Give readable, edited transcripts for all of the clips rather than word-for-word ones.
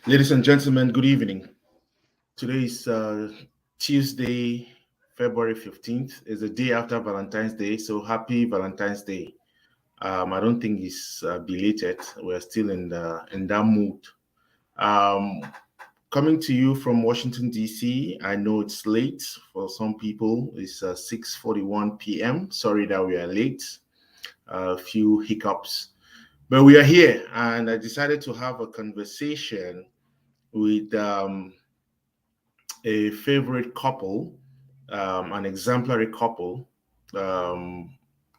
Ladies and gentlemen, good evening. Today is Tuesday, February 15th. It's the day after Valentine's Day, so happy Valentine's Day. I don't think it's belated. We're still in that mood. Um, Coming to you from Washington, D.C., I know it's late for some people. It's 6:41 p.m. Sorry that we are late. A few hiccups. But we are here, and I decided to have a conversation with a favorite couple, an exemplary couple. Um,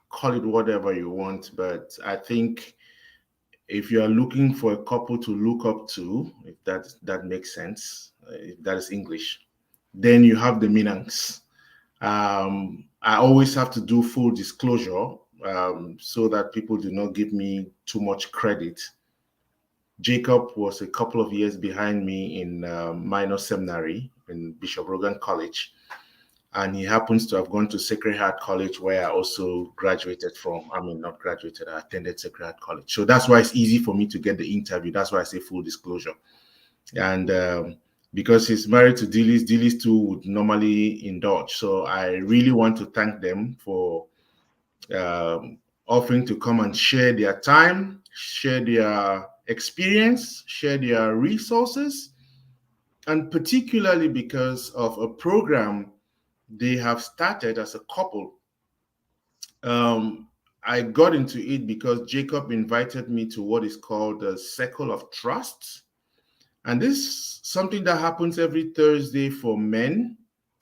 Call it whatever you want, but I think if you are looking for a couple to look up to, if that makes sense, if that is English, then you have the Minangs. I always have to do full disclosure so that people do not give me too much credit. Jacob was a couple of years behind me in minor seminary in Bishop Rogan College, and he happens to have gone to Sacred Heart College, where I also graduated from. I mean, not graduated, I attended Sacred Heart College. So that's why it's easy for me to get the interview. That's why I say full disclosure. And because he's married to Dillis, Dillis too would normally indulge. So I really want to thank them for um, offering to come and share their time, share their experience, share their resources, and particularly because of a program they have started as a couple. Um, I got into it because Jacob invited me to what is called the Circle of Trust. And this is something that happens every Thursday for men.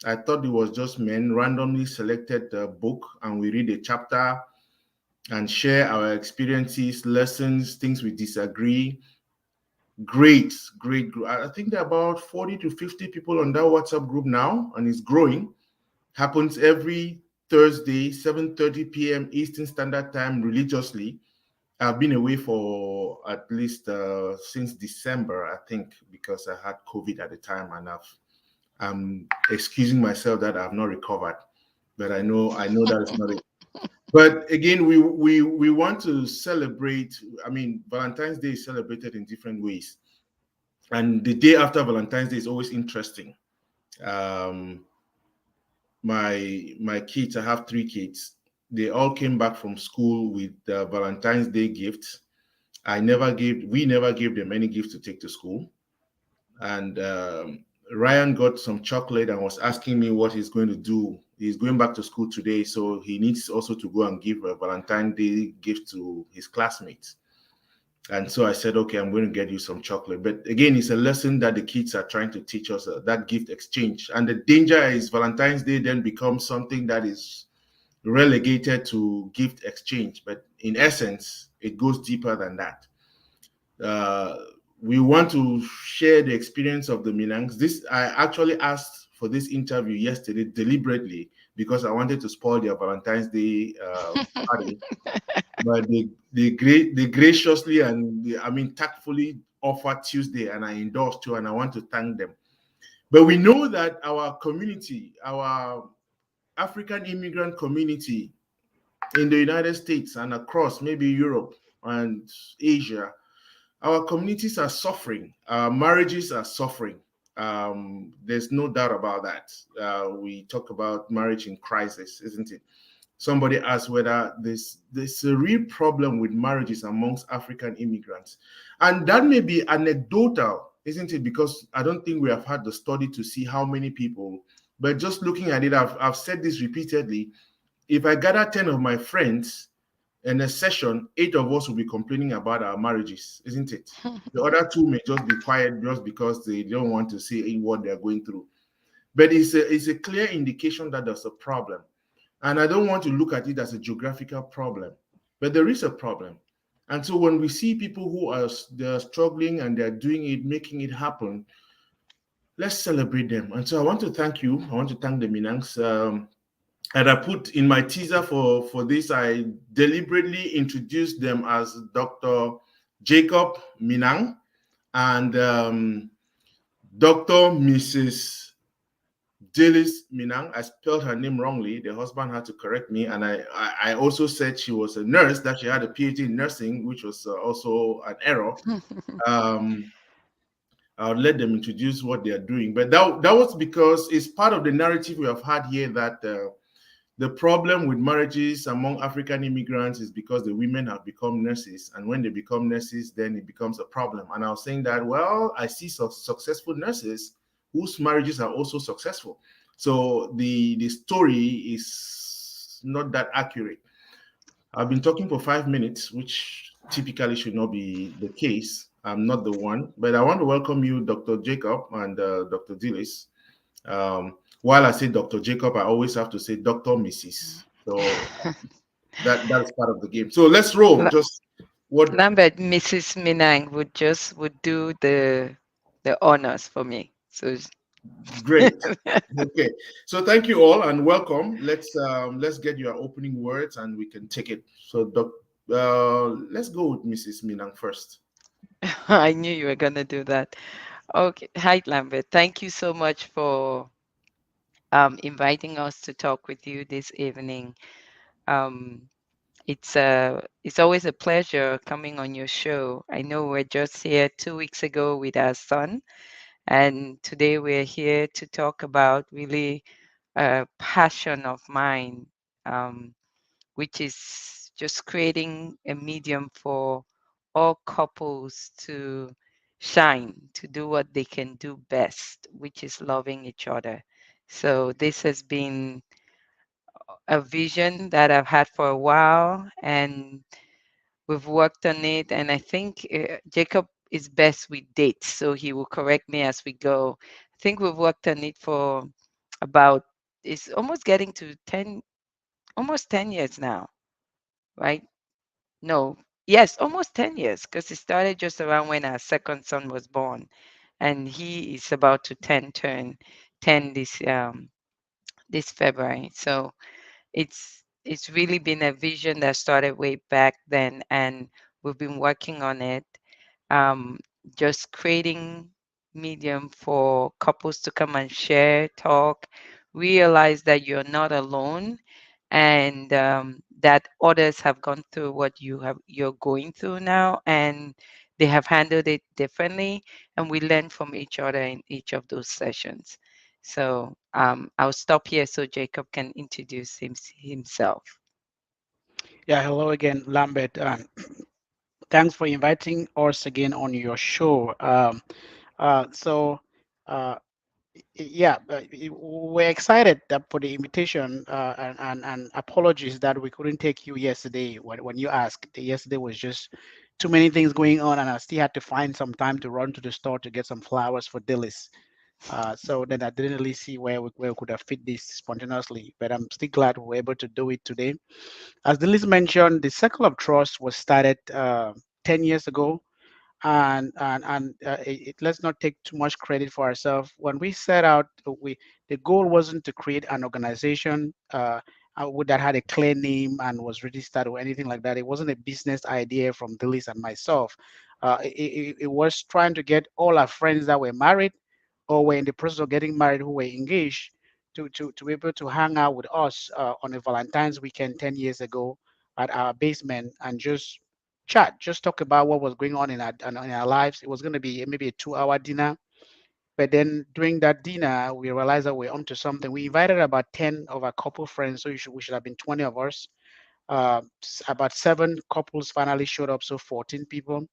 I thought it was just men, randomly selected the book, and we read a chapter and share our experiences, lessons, things we disagree. Great, great. I think there are about 40 to 50 people on that WhatsApp group now, and it's growing. Happens every Thursday, 7:30 p.m. Eastern Standard Time, religiously. I've been away for at least since December, I think, because I had COVID at the time, and I'm excusing myself that I've not recovered. But I know that it's not it. But again, we want to celebrate. I mean, Valentine's Day is celebrated in different ways, and the day after Valentine's Day is always interesting. Um, my kids, I have three kids. They all came back from school with Valentine's Day gifts. We never gave them any gifts to take to school. And Ryan got some chocolate and was asking me what he's going to do. He's going back to school today, so he needs also to go and give a Valentine's Day gift to his classmates. And so I said, okay, I'm going to get you some chocolate. But again, it's a lesson that the kids are trying to teach us, that gift exchange. And the danger is Valentine's Day then becomes something that is relegated to gift exchange. But in essence, it goes deeper than that. Uh, we want to share the experience of the Minangs. This I actually asked for this interview yesterday deliberately because I wanted to spoil their Valentine's Day party, but they graciously and I mean tactfully offered Tuesday, and I endorsed too, and I want to thank them. But we know that our community, our African immigrant community in the United States and across maybe Europe and Asia, our communities are suffering. Our marriages are suffering. There's no doubt about that. We talk about marriage in crisis, isn't it? Somebody asked whether there's a real problem with marriages amongst African immigrants. And that may be anecdotal, isn't it? Because I don't think we have had the study to see how many people, but just looking at it, I've said this repeatedly. If I gather 10 of my friends in a session, 8 of us will be complaining about our marriages, isn't it? The other two may just be quiet just because they don't want to say what they're going through. But it's a clear indication that there's a problem. And I don't want to look at it as a geographical problem, but there is a problem. And so when we see people who are they're struggling and they're doing it, making it happen, let's celebrate them. And so I want to thank you. I want to thank the Minangs. And I put in my teaser for this, I deliberately introduced them as Dr. Jacob Minang and Dr. Mrs. Dillis Minang. I spelled her name wrongly. The husband had to correct me. And I also said she was a nurse, that she had a PhD in nursing, which was also an error. Um, I'll let them introduce what they are doing. But that was because it's part of the narrative we have had here that the problem with marriages among African immigrants is because the women have become nurses. And when they become nurses, then it becomes a problem. And I was saying that, well, I see successful nurses whose marriages are also successful. So the story is not that accurate. I've been talking for 5 minutes, which typically should not be the case. I'm not the one, but I want to welcome you, Dr. Jacob and Dr. Dillis. While I say Dr. Jacob, I always have to say Dr. Mrs. So that's part of the game. So let's roll. La- Just what Lambert, Mrs. Minang would do the honors for me. So great. Okay. So thank you all and welcome. Let's get your opening words and we can take it. So let's go with Mrs. Minang first. I knew you were gonna do that. Okay. Hi, Lambert. Thank you so much for inviting us to talk with you this evening. Um, it's always a pleasure coming on your show. I know we're just here 2 weeks ago with our son, and today we're here to talk about really a passion of mine, um, which is just creating a medium for all couples to shine, to do what they can do best, which is loving each other. So this has been a vision that I've had for a while, and we've worked on it. And I think Jacob is best with dates, so he will correct me as we go. I think we've worked on it for about, it's almost getting to 10, almost 10 years now, right? No, yes, almost 10 years, because it started just around when our second son was born, and he is about to 10 turn 10 this February. So it's really been a vision that started way back then, and we've been working on it. Um, just creating medium for couples to come and share, talk, realize that you're not alone, and that others have gone through what you're going through now, and they have handled it differently, and we learn from each other in each of those sessions. So I'll stop here so Jacob can introduce himself. Yeah, hello again, Lambert. Thanks for inviting us again on your show. So, uh, yeah, we're excited for the invitation and apologies that we couldn't take you yesterday when you asked. Yesterday was just too many things going on, and I still had to find some time to run to the store to get some flowers for Dillis. So then I didn't really see where we could have fit this spontaneously, but I'm still glad we were able to do it today. As the list mentioned, the Circle of Trust was started 10 years ago. Let's not take too much credit for ourselves. When we set out, the goal wasn't to create an organization that had a clear name and was registered or anything like that. It wasn't a business idea from Dillis and myself. It was trying to get all our friends that were married or were in the process of getting married who were engaged to be able to hang out with us on a Valentine's weekend 10 years ago at our basement and just talk about what was going on in our lives. It was going to be maybe a 2 hour dinner. But then during that dinner, we realized that we're onto something. We invited about 10 of our couple friends, so we should have been 20 of us. About 7 couples finally showed up, so 14 people.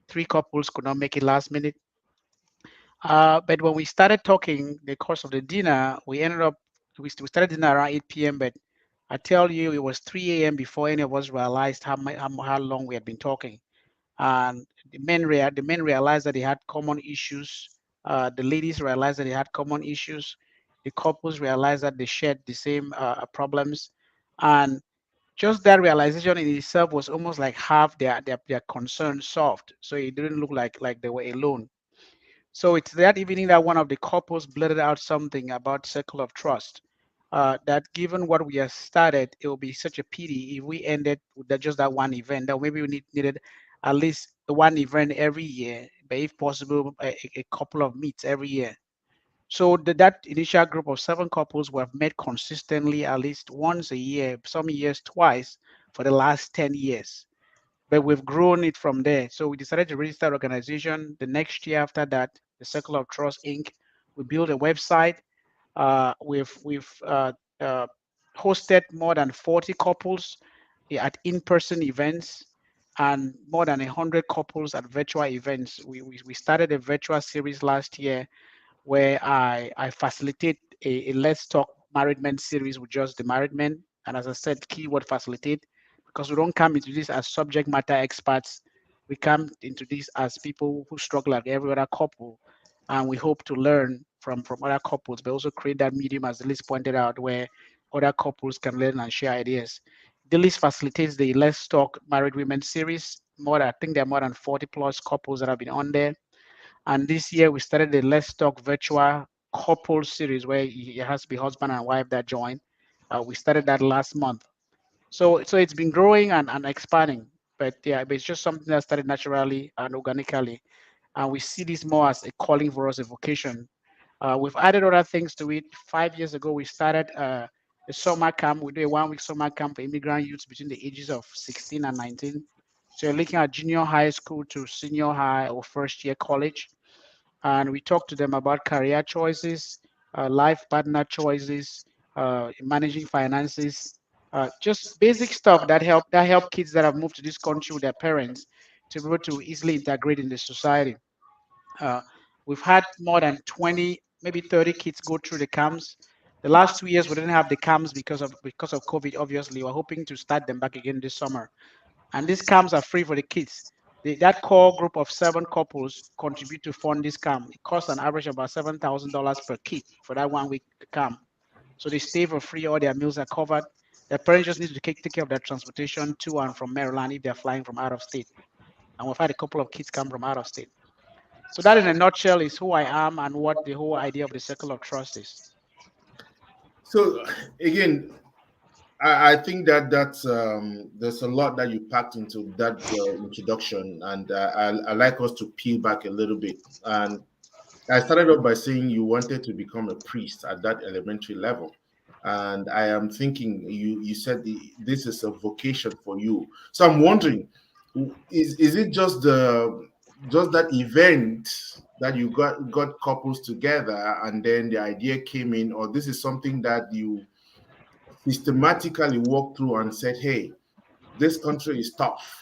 3 couples could not make it last minute. But when we started talking the course of the dinner, we ended up we started dinner around 8 p.m. But I tell you, it was 3 a.m. before any of us realized how long we had been talking. And the men realized that they had common issues. The ladies realized that they had common issues. The couples realized that they shared the same problems, and just that realization in itself was almost like half their concern solved. So it didn't look like they were alone. So it's that evening that one of the couples blurted out something about circle of trust. That given what we have started, it will be such a pity if we ended with just that one event. That maybe we needed at least one event every year, but if possible, a couple of meets every year. So that initial group of 7 couples who have met consistently at least once a year, some years twice, for the last 10 years. but we've grown it from there. So we decided to register organization. The next year after that, the Circle of Trust Inc. We built a website. We've uh, hosted more than 40 couples at in-person events and more than 100 couples at virtual events. We started a virtual series last year where I facilitate a Let's Talk Married Men series with just the married men. And as I said, keyword facilitate, because we don't come into this as subject matter experts. We come into this as people who struggle like every other couple. And we hope to learn from other couples, but also create that medium, as the list pointed out, where other couples can learn and share ideas. The list facilitates the Let's Talk Married Women series. I think there are more than 40 plus couples that have been on there, and this year we started the Let's Talk virtual couple series where it has to be husband and wife that join. We started that last month. So it's been growing and expanding. But yeah, but it's just something that started naturally and organically. And we see this more as a calling for us, a vocation. We've added other things to it. 5 years ago, we started a summer camp. We do a 1 week summer camp for immigrant youths between the ages of 16 and 19. So you're looking at junior high school to senior high or first year college, and we talk to them about career choices, life partner choices, managing finances, just basic stuff that help kids that have moved to this country with their parents to be able to easily integrate in the society. Uh, we've had more than 20, maybe 30 kids go through the camps. The last 2 years we didn't have the camps because of COVID. Obviously, we're hoping to start them back again this summer, and these camps are free for the kids. That core group of 7 couples contribute to fund this camp. It costs an average of about $7,000 per kid for that 1 week camp. So they stay for free, all their meals are covered. Their parents just need to take care of their transportation to and from Maryland if they're flying from out of state. And we've had a couple of kids come from out of state. So that in a nutshell is who I am and what the whole idea of the circle of trust is. So again, I think that there's a lot that you packed into that introduction, and I like us to peel back a little bit. And I started off by saying you wanted to become a priest at that elementary level, and I am thinking you said this is a vocation for you. So I'm wondering, is it just that event that you got couples together, and then the idea came in, or this is something that you systematically walked through and said, hey, this country is tough.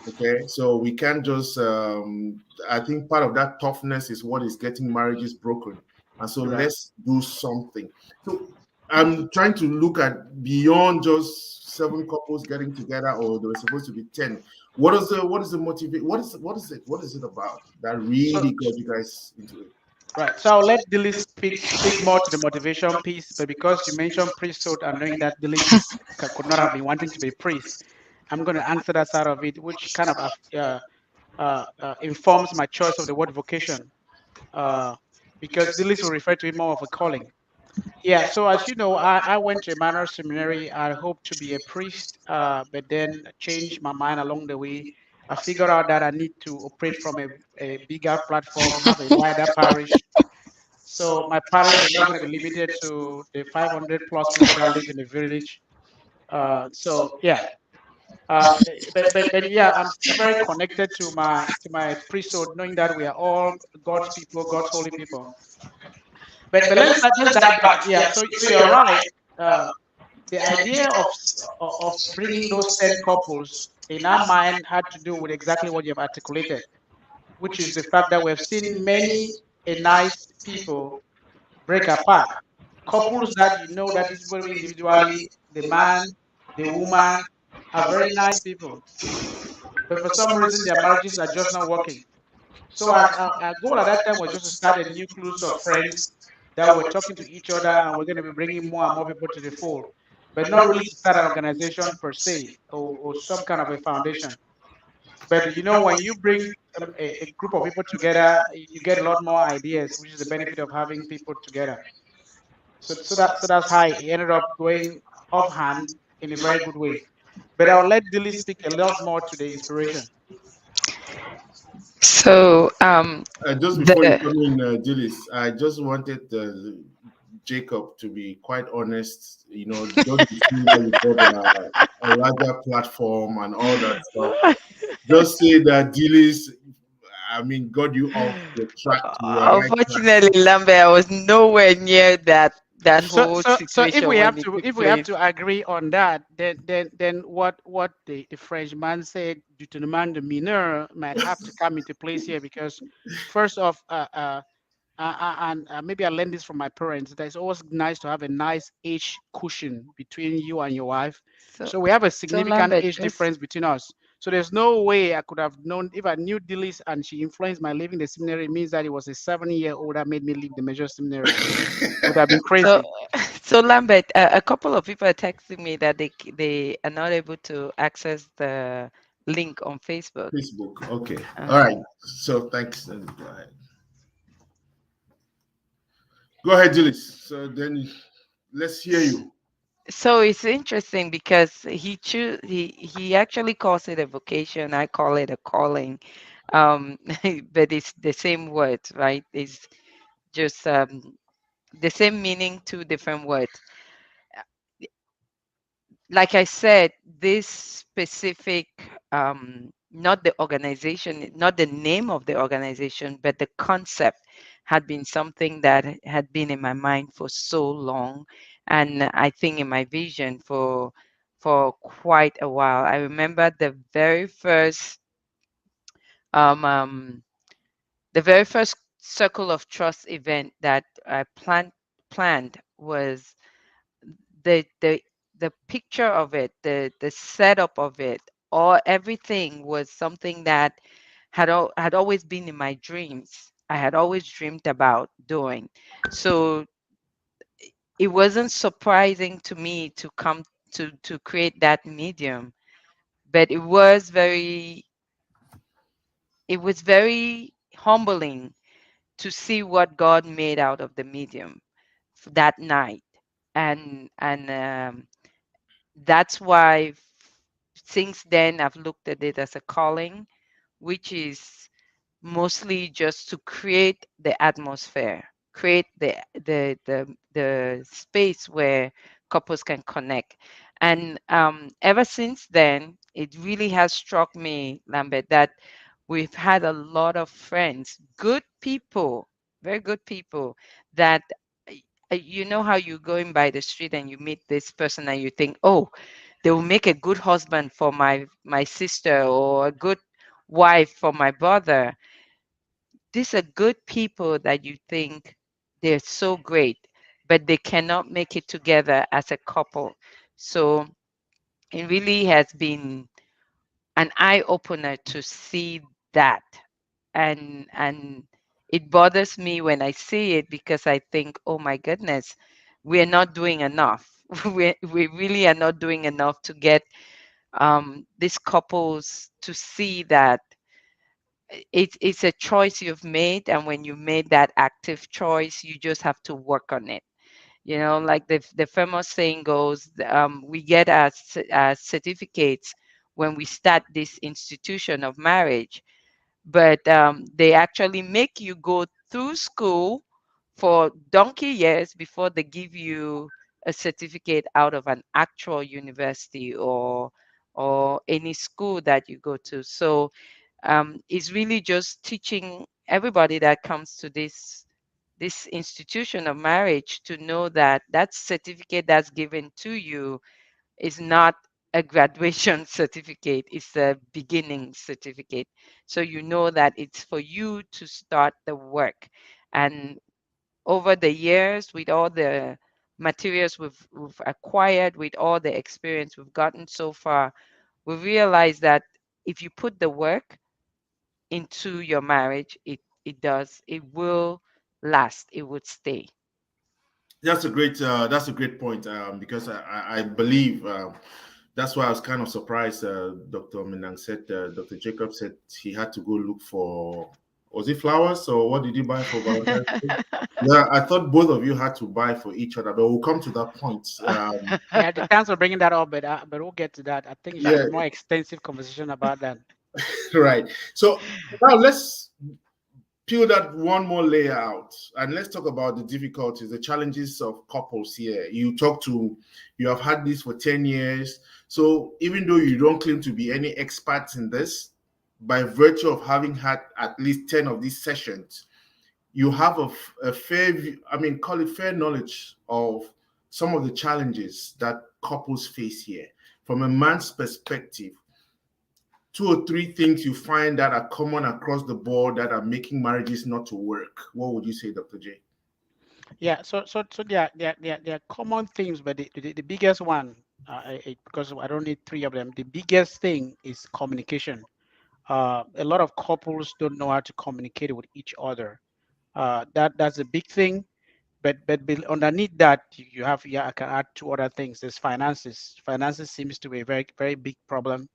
Okay, so we can't just. I think part of that toughness is what is getting marriages broken, and so Right. let's do something. So I'm trying to look at beyond just 7 couples getting together, or there were supposed to be 10. What is the motivate? What is it about that So really got you guys into it? right. So I'll let Dilly speak more to the motivation piece, but because you mentioned priesthood and knowing that Dilly could not have been wanting to be a priest, I'm going to answer that side of it, which kind of informs my choice of the word vocation, uh, because Dilly will refer to it more of a calling. Yeah, so as you know, I went to a minor seminary. I hoped to be a priest, but then changed my mind along the way. I figured out that I need to operate from a bigger platform, have a wider parish. So my parish was not going to be limited to the 500 plus people that live in the village. So yeah, but yeah, I'm still very connected to my priesthood, knowing that we are all God's people, God's holy people. But let's dive back. Yeah, so you're right. Uh, the idea of bringing those 10 couples in our mind had to do with exactly what you've articulated, which is the fact that we've seen many a nice people break apart. Couples that you know that these people individually, the man, the woman, are very nice people, but for some reason their marriages are just not working. So our goal at that time was just to start a nucleus of friends that were talking to each other, and we're going to be bringing more and more people to the fold, but not really to start an organization per se, or some kind of a foundation. But you know, when you bring a group of people together, you get a lot more ideas, which is the benefit of having people together. So that's how it ended up going offhand in a very good way. But I'll let Dilly speak a lot more to the inspiration. So Just before you the come in, Julius, I just wanted Jacob, to be quite honest. Don't you see that you got a larger platform and all that stuff? Just say that dealers, I mean, got you off the track to the right track. Unfortunately, Lambert, I was nowhere near that So, whole so if we situation have when it to took if we have place. to agree on that, then what the Frenchman said, du tournement de mineur, might have to come into place here because, first off, and maybe I learned this from my parents, that it's always nice to have a nice age cushion between you and your wife. So, So we have a so significant Lambert, age difference between us. So there's no way I could have known if I knew Dillis and she influenced my leaving the seminary. It means that it was a 7 year old that made me leave the major seminary. It would have been so, crazy. so Lambert, a couple of people are texting me that they are not able to access the link on Facebook. Facebook. Okay. All right. Uh-huh. So thanks. Go ahead, Julius. So then let's hear you. So it's interesting because he actually calls it a vocation. I call it a calling, but it's the same words, right? It's just the same meaning, two different words. Like I said, this specific, not the organization, not the name of the organization, but the concept had been something that had been in my mind for so long, and I think in my vision for quite a while. I remember um, um, the very first Circle of Trust event that I planned was the the picture of it, the setup of it, or everything was something that had always been in my dreams. I had always dreamed about doing. So it wasn't surprising to me to come to create that medium, but it was very humbling to see what God made out of the medium that night. And that's why since then I've looked at it as a calling, which is mostly just to create the atmosphere, create the space where couples can connect. And ever since then, it really has struck me, Lambert, that we've had a lot of friends, good people, very good people that you know how you're going by the street and you meet this person and you think, oh, they will make a good husband for my sister or a good wife for my brother. These are good people that you think they're so great, but they cannot make it together as a couple. So it really has been an eye opener to see that. And it bothers me when I see it because I think, oh my goodness, we're not doing enough. We really are not doing enough to get these couples to see that it's a choice you've made, and when you made that active choice, you just have to work on it. Like the famous saying goes, we get our certificates when we start this institution of marriage, but they actually make you go through school for donkey years before they give you a certificate out of an actual university or any school that you go to. So is really just teaching everybody that comes to this institution of marriage to know that that certificate that's given to you is not a graduation certificate, it's a beginning certificate. So you know that it's for you to start the work. And over the years, with all the materials we've acquired, with all the experience we've gotten so far, we realize that if you put the work into your marriage, it will last, it would stay. That's a great point, because I believe, that's why I was kind of surprised. Dr. Minang said, Dr. Jacob said he had to go look for, was it flowers or what did he buy for Valentine's Day? Yeah, I thought both of you had to buy for each other, but we'll come to that point. Yeah, the thanks for bringing that up, but we'll get to that. I think it should be Yeah, a more extensive conversation about that. right. So now let's peel that one more layer out, and let's talk about the difficulties, the challenges of couples here. You have had this for 10 years. So even though you don't claim to be any experts in this, by virtue of having had at least 10 of these sessions, you have a fair, I mean, call it fair knowledge of some of the challenges that couples face here. From a man's perspective, two or three things you find that are common across the board that are making marriages not to work. What would you say, Dr. J? Yeah, so there are common themes, but the biggest one, because I don't need three of them. The biggest thing is communication. A lot of couples don't know how to communicate with each other. That's a big thing. But underneath that, you have, yeah, I can add two other things. There's finances. Finances seems to be a very very big problem.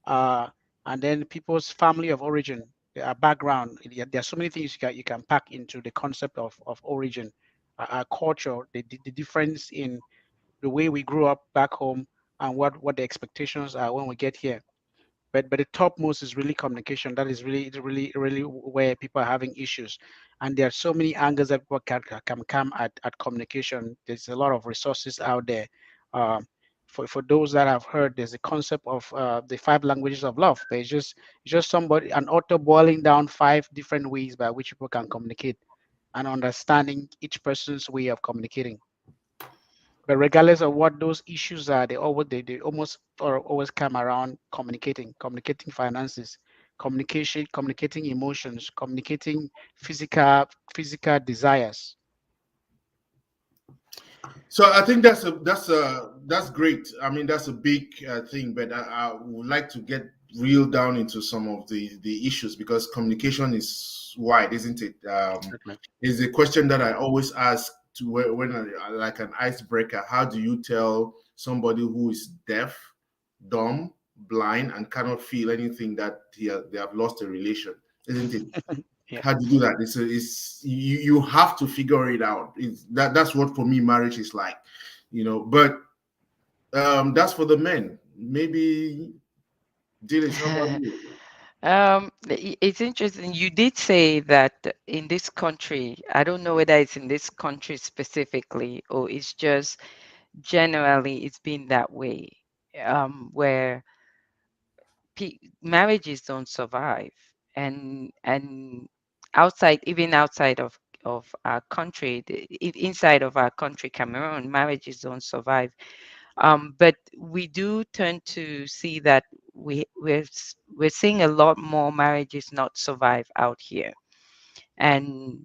Uh, and then people's family of origin, their background. There are so many things you can pack into the concept of origin, our culture, the difference in the way we grew up back home and what the expectations are when we get here. But the topmost is really communication. That is really where people are having issues, and there are so many angles that people can come at communication. There's a lot of resources out there. um, for those that have heard, there's a concept of the five languages of love, but it's just somebody, an author, boiling down five different ways by which people can communicate and understanding each person's way of communicating. But regardless of what those issues are, they almost or always come around communicating finances, communicating emotions, communicating physical desires. So I think that's great. I mean, that's a big thing, but I would like to get real down into some of the issues because communication is wide, isn't it? Certainly. Is a question that I always ask to when like an icebreaker. How do you tell somebody who is deaf, dumb, blind, and cannot feel anything that they have lost a relation, isn't it? Yeah. How do you do that? It's you have to figure it out. That's what for me marriage is like, But that's for the men. Maybe Dillis, how about you? It's interesting. You did say that in this country, I don't know whether it's in this country specifically or it's just generally it's been that way, where marriages don't survive, and outside, even outside of our country, inside of our country, Cameroon, marriages don't survive. But we do tend to see that we're seeing a lot more marriages not survive out here, and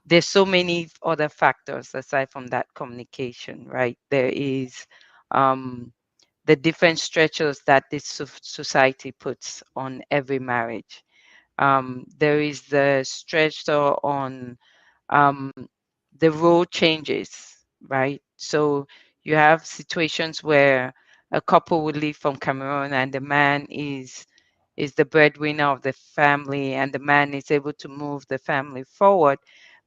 there's so many other factors aside from that communication, right? There is um, the different stretches that this society puts on every marriage. There is the stretcher on um, the role changes, right? So you have situations where a couple would leave from Cameroon and the man is the breadwinner of the family and the man is able to move the family forward,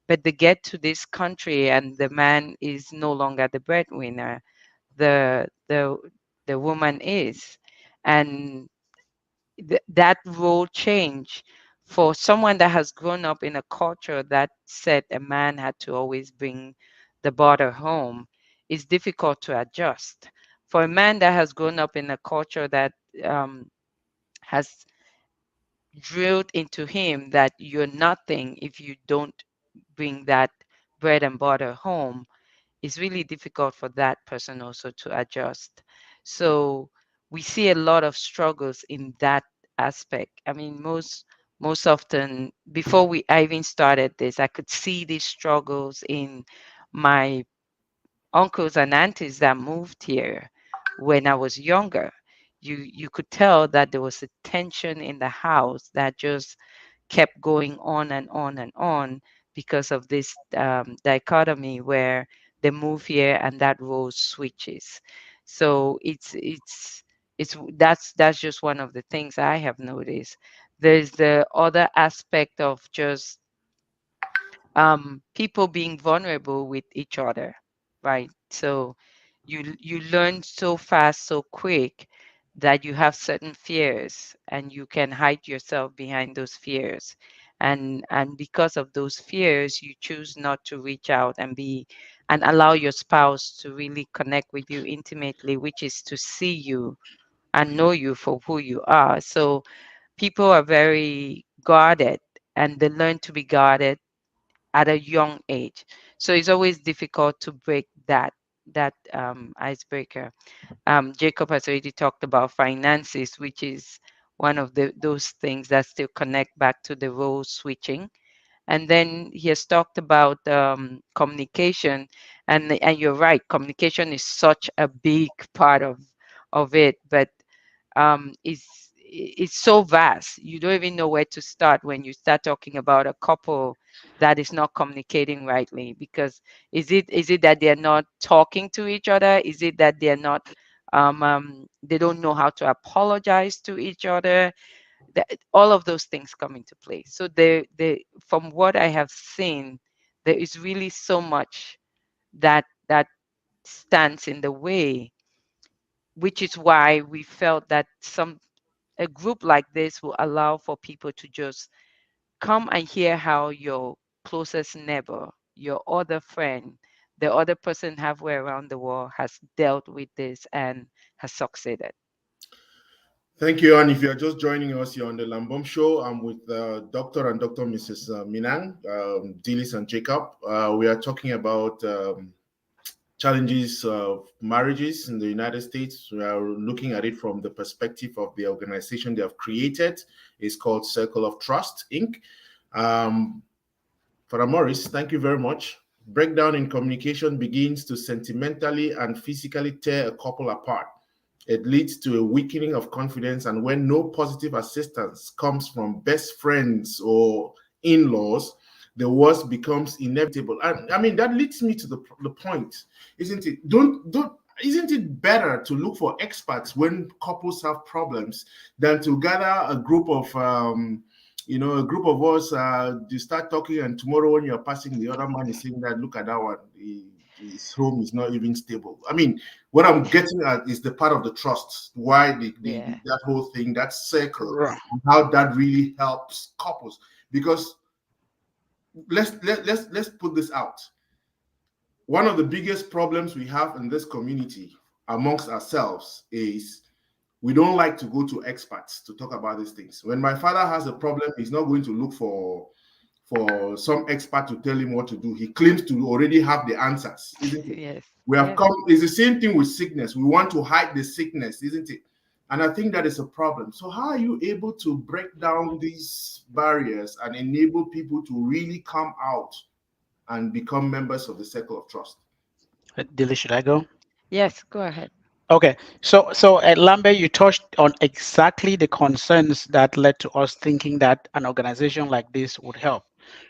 but they get to this country and the man is no longer the breadwinner, the the the woman is, and that role change for someone that has grown up in a culture that said a man had to always bring the border home is difficult to adjust. For a man that has grown up in a culture that has drilled into him that you're nothing if you don't bring that bread and butter home, it's really difficult for that person also to adjust. So we see a lot of struggles in that aspect. I mean, most often before I even started this, I could see these struggles in my uncles and aunties that moved here when I was younger. You could tell that there was a tension in the house that just kept going on and on and on because of this dichotomy where they move here and that role switches. So it's that's just one of the things I have noticed. There's the other aspect of just people being vulnerable with each other, right? So you learn so fast, so quick that you have certain fears and you can hide yourself behind those fears. and because of those fears, you choose not to reach out and allow your spouse to really connect with you intimately, which is to see you and know you for who you are. So people are very guarded, and they learn to be guarded at a young age. So it's always difficult to break that icebreaker. Jacob has already talked about finances, which is one of those things that still connect back to the role switching. And then he has talked about communication, and you're right, communication is such a big part of it, but it's so vast. You don't even know where to start when you start talking about a couple that is not communicating rightly. Because is it that they're not talking to each other? Is it that they're not they don't know how to apologize to each other? All of those things come into play. So they from what I have seen, there is really so much that stands in the way, which is why we felt that some a group like this will allow for people to just come and hear how your closest neighbor, your other friend, the other person halfway around the world has dealt with this and has succeeded. Thank you. And if you're just joining us here on the Lambom Show, I'm with Dr. and Dr. Mrs. Minang, Dillis and Jacob. We are talking about challenges of marriages in the United States. We are looking at it from the perspective of the organization they have created. It's called Circle of Trust, Inc. Um, Father Morris, thank you very much. Breakdown in communication begins to sentimentally and physically tear a couple apart. It leads to a weakening of confidence, and when no positive assistance comes from best friends or in laws, the worst becomes inevitable. And I mean, that leads me to the point, isn't it? Don't isn't it better to look for experts when couples have problems than to gather a group of a group of us, you start talking, and tomorrow when you're passing, the other man is saying that, look at that one, his home is not even stable. I mean, what I'm getting at is the part of the trust, why Yeah. that whole thing, that circle, Right. and how that really helps couples. Because let's put this out. One of the biggest problems we have in this community amongst ourselves is we don't like to go to experts to talk about these things. When my father has a problem, he's not going to look for some expert to tell him what to do. He claims to already have the answers, isn't it? Yes. We have Yes. come, it's the same thing with sickness. We want to hide the sickness, isn't it? And I think that is a problem. So, how are you able to break down these barriers and enable people to really come out and become members of the circle of trust? Dilly, should I go? Yes. Go ahead. Okay, so at Lambert, you touched on exactly the concerns that led to us thinking that an organization like this would help.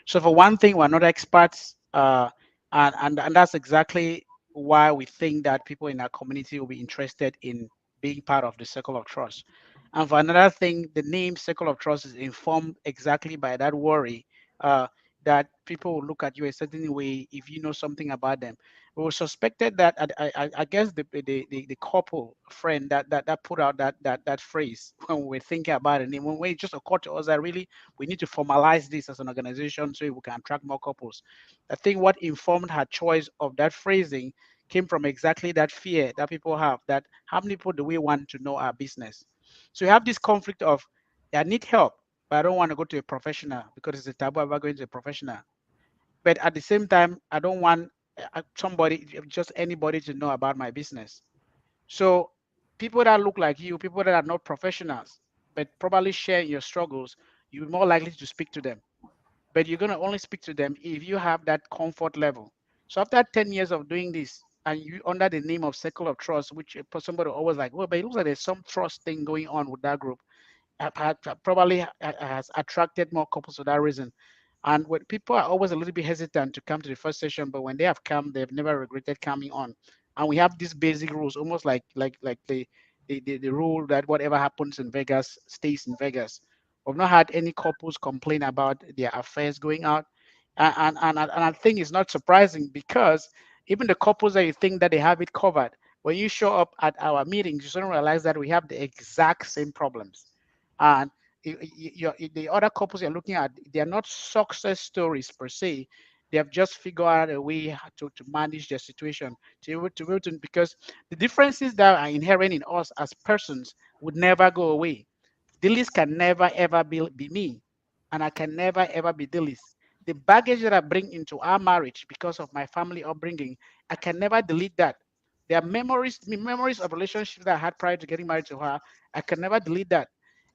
So for one thing, we're not experts, and that's exactly why we think that people in our community will be interested in being part of the Circle of Trust. And for another thing, the name Circle of Trust is informed exactly by that worry uh, that people will look at you a certain way if you know something about them. We suspected that I guess the couple friend that put out that phrase when we were thinking about it, and when it just occurred to us that really we need to formalize this as an organization so we can attract more couples. I think what informed her choice of that phrasing came from exactly that fear that people have, that how many people do we want to know our business. So you have this conflict of, I need help, but I don't want to go to a professional because it's a taboo about going to a professional. But at the same time, I don't want somebody, just anybody, to know about my business. So people that look like you, people that are not professionals, but probably share your struggles, you're more likely to speak to them. But you're going to only speak to them if you have that comfort level. So after 10 years of doing this, and you under the name of Circle of Trust, which somebody always like, well, but it looks like there's some trust thing going on with that group, probably has attracted more couples for that reason. And when people are always a little bit hesitant to come to the first session, but when they have come, they've never regretted coming on. And we have these basic rules, almost like the rule that whatever happens in Vegas stays in Vegas. We've not had any couples complain about their affairs going out, and I think it's not surprising because even the couples that you think that they have it covered, when you show up at our meetings, you suddenly realize that we have the exact same problems. And the other couples you're looking at, they are not success stories per se. They have just figured out a way to manage their situation, because the differences that are inherent in us as persons would never go away. Dillis can never ever be me, and I can never ever be Dillis. The baggage that I bring into our marriage because of my family upbringing, I can never delete that. There are memories of relationships that I had prior to getting married to her. I can never delete that.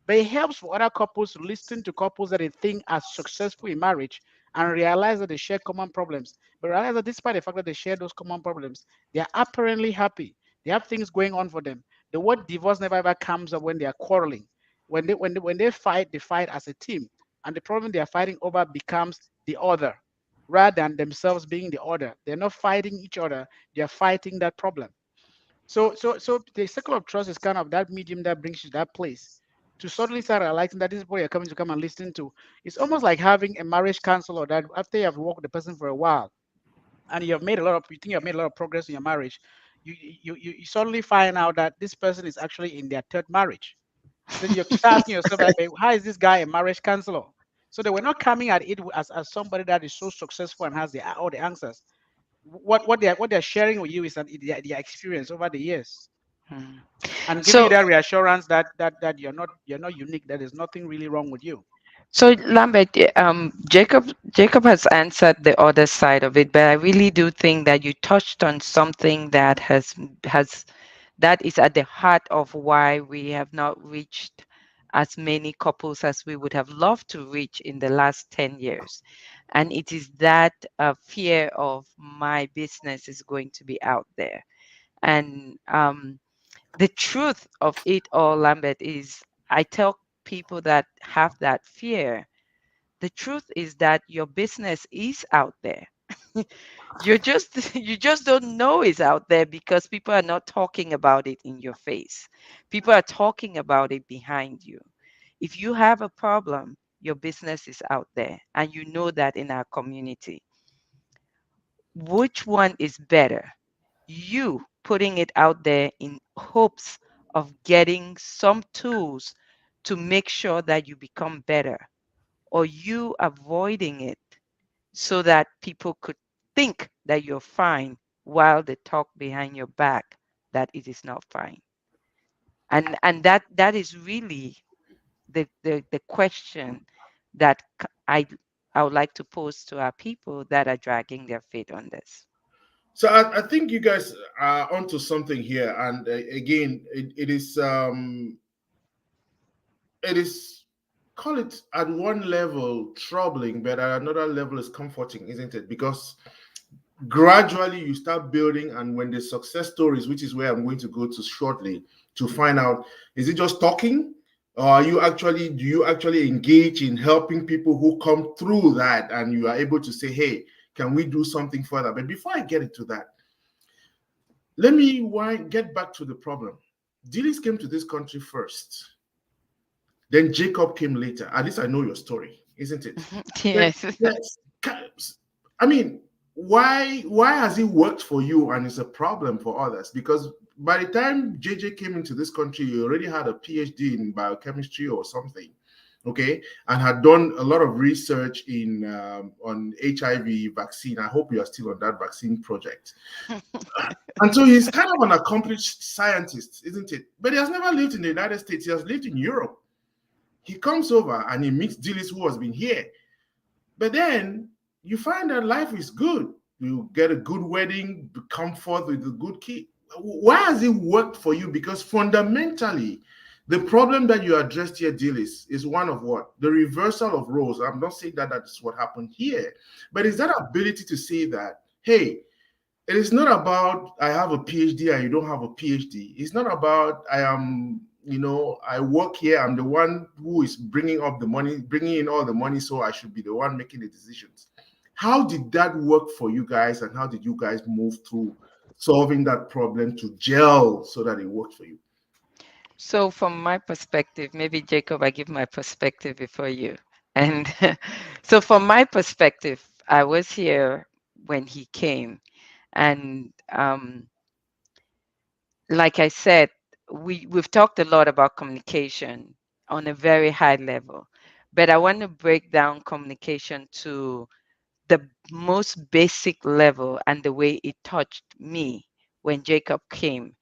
But it helps for other couples to listen to couples that they think are successful in marriage and realize that they share common problems. But realize that despite the fact that they share those common problems, they are apparently happy. They have things going on for them. The word divorce never ever comes up when they are quarreling. When they fight as a team, and the problem they are fighting over becomes the other, rather than themselves being the other. They're not fighting each other; they are fighting that problem. So the circle of trust is kind of that medium that brings you to that place to suddenly start realizing that this is what you're coming to come and listen to. It's almost like having a marriage counselor that after you have worked with the person for a while and you think you've made a lot of progress in your marriage, you suddenly find out that this person is actually in their third marriage. Then you start asking yourself, like, how is this guy a marriage counselor? So they were not coming at it as somebody that is so successful and has all the answers. What they're sharing with you is their experience over the years, Mm. and giving you So, that reassurance that you're not unique. That there's nothing really wrong with you. so Lambert, Jacob has answered the other side of it, but I really do think that you touched on something that has that is at the heart of why we have not reached as many couples as we would have loved to reach in the last 10 years. And it is that fear of my business is going to be out there. And the truth of it all, Lambert, is I tell people that have that fear, the truth is that your business is out there. You're just you just don't know it's out there because people are not talking about it in your face. People are talking about it behind you. If you have a problem, your business is out there, and you know that in our community. Which one is better? You putting it out there in hopes of getting some tools to make sure that you become better, or you avoiding it so that people could think that you're fine while they talk behind your back that it is not fine. And that is really the question that I would like to pose to our people that are dragging their feet on this. So I think you guys are onto something here, and again, it is, call it at one level troubling, but at another level is comforting, isn't it? Because gradually you start building, and when the success stories, which is where I'm going to go to shortly, to find out, is it just talking, or do you actually engage in helping people who come through that, and you are able to say, hey, can we do something further? But before I get into that, let me get back to the problem. Dillis came to this country first, then Jacob came later. At least I know your story, isn't it? But Yes. yes, I mean, why has it worked for you and it's a problem for others? Because by the time JJ came into this country, you already had a PhD in biochemistry or something, okay, and had done a lot of research in on HIV vaccine. I hope you are still on that vaccine project. And so he's kind of an accomplished scientist, isn't it? But he has never lived in the United States. He has lived in Europe. He comes over and he meets Dillis, who has been here. But then you find that life is good. You get a good wedding, comfort with a good kid. Why has it worked for you? Because fundamentally, the problem that you addressed here, Dillis, is one of what? The reversal of roles. I'm not saying that that's what happened here, but is that ability to say that, hey, it is not about I have a PhD and you don't have a PhD. It's not about I am, I work here. I'm the one who is bringing up the money, bringing in all the money, so I should be the one making the decisions. How did that work for you guys, and how did you guys move through solving that problem to gel so that it worked for you? So from my perspective, maybe Jacob, I give my perspective before you. And so from my perspective, I was here when he came. And like I said, we've talked a lot about communication on a very high level. But I want to break down communication to the most basic level and the way it touched me when Jacob came.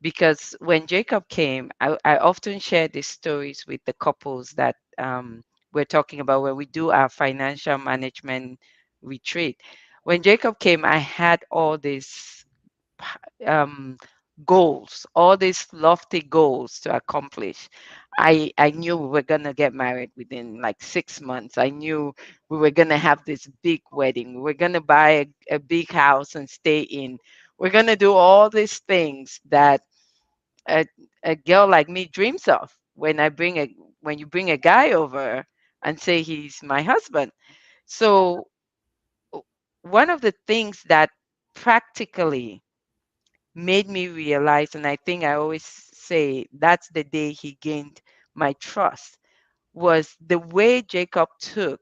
Because when Jacob came, I often share these stories with the couples that we're talking about when we do our financial management retreat. When Jacob came, I had all these um, goals, all these lofty goals to accomplish. I knew we were gonna get married within like 6 months. I knew we were gonna have this big wedding. We were gonna buy a big house and stay in. We're gonna do all these things that a, a girl like me dreams of when you bring a guy over and say he's my husband. So one of the things that practically made me realize, and I think I always say that's the day he gained my trust, was the way Jacob took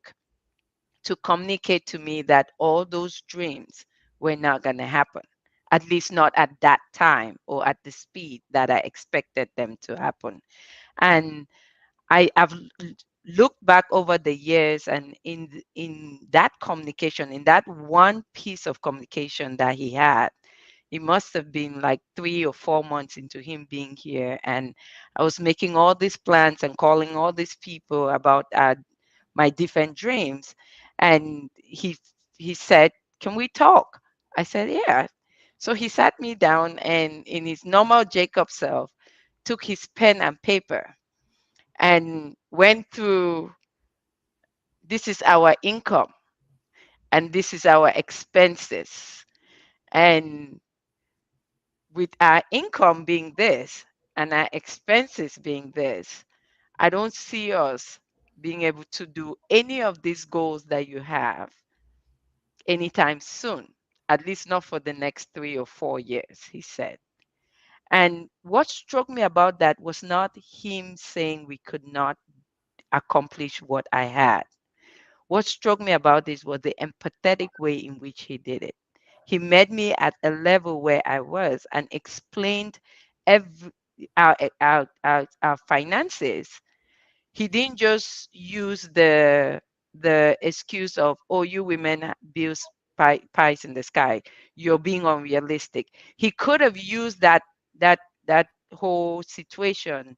to communicate to me that all those dreams were not going to happen, at least not at that time or at the speed that I expected them to happen. And have looked back over the years, and in that communication, in that one piece of communication that he had, it must have been like 3 or 4 months into him being here, and I was making all these plans and calling all these people about my different dreams, and he said, "Can we talk?" I said, "Yeah." So he sat me down and, in his normal Jacob self, took his pen and paper and went through, this is our income and this is our expenses. And with our income being this and our expenses being this, I don't see us being able to do any of these goals that you have anytime soon, at least not for the next 3 or 4 years, he said. And what struck me about that was not him saying we could not accomplish what I had. What struck me about this was the empathetic way in which he did it. He met me at a level where I was and explained every our finances. He didn't just use the excuse of, oh, you women bills pies in the sky, you're being unrealistic. He could have used that that whole situation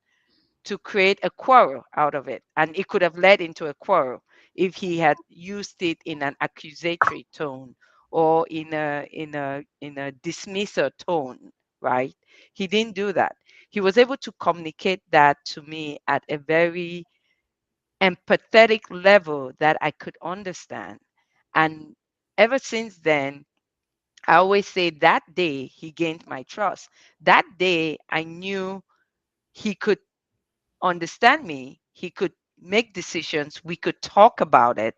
to create a quarrel out of it. And it could have led into a quarrel if he had used it in an accusatory tone or in a dismissive tone, right? He didn't do that. He was able to communicate that to me at a very empathetic level that I could understand. And ever since then, I always say that day he gained my trust. That day I knew he could understand me, he could make decisions, we could talk about it,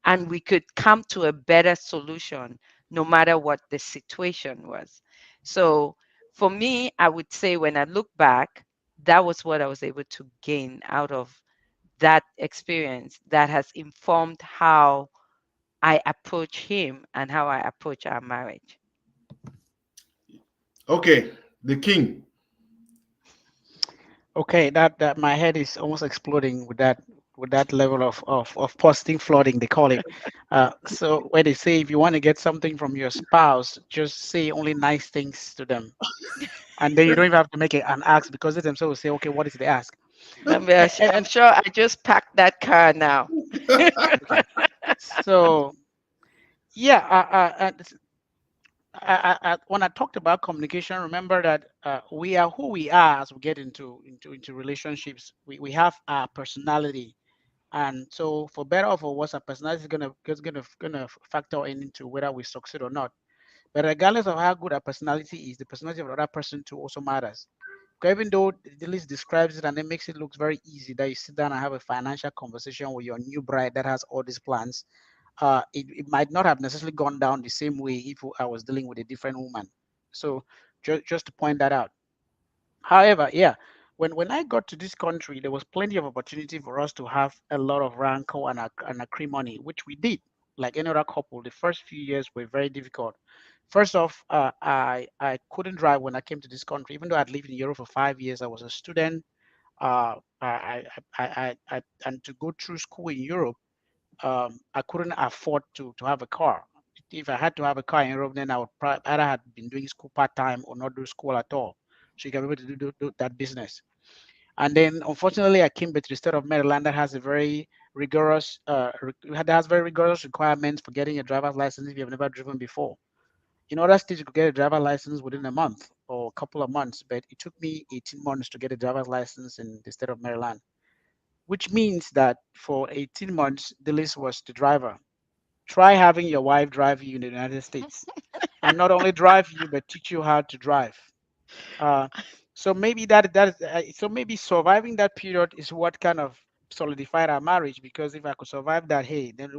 and we could come to a better solution no matter what the situation was. So for me, I would say when I look back, that was what I was able to gain out of that experience that has informed how I approach him and how I approach our marriage. Okay, the king. Okay, that my head is almost exploding with that level of positive flooding they call it. So where they say if you want to get something from your spouse, just say only nice things to them, and then you don't even have to make it an ask because they themselves will say, okay, what is the ask? I'm And sure I just packed that car now. okay, so yeah, when I talked about communication, remember that we are who we are as we get into relationships. We have our personality, and so for better or for worse, our personality is gonna factor into whether we succeed or not. But regardless of how good our personality is, the personality of the other person too also matters. Because even though the list describes it and it makes it look very easy that you sit down and have a financial conversation with your new bride that has all these plans, it might not have necessarily gone down the same way if I was dealing with a different woman. So just to point that out. However, yeah, when I got to this country, there was plenty of opportunity for us to have a lot of rancor and acrimony, which we did. Like any other couple, the first few years were very difficult. First off, I couldn't drive when I came to this country, even though I'd lived in Europe for 5 years. I was a student. And to go through school in Europe, I couldn't afford to have a car. If I had to have a car in Europe, then I would either have been doing school part time or not do school at all. So you can be able to do that business. And then unfortunately, I came back to the state of Maryland that has a very rigorous, that has very rigorous requirements for getting a driver's license if you have never driven before. In other states, you could get a driver's license within a month or a couple of months, but it took me 18 months to get a driver's license in the state of Maryland, which means that for 18 months, the list was the driver. Try having your wife drive you in the United States, and not only drive you, but teach you how to drive. Uh, so maybe so maybe surviving that period is what kind of solidified our marriage. Because if I could survive that, hey, then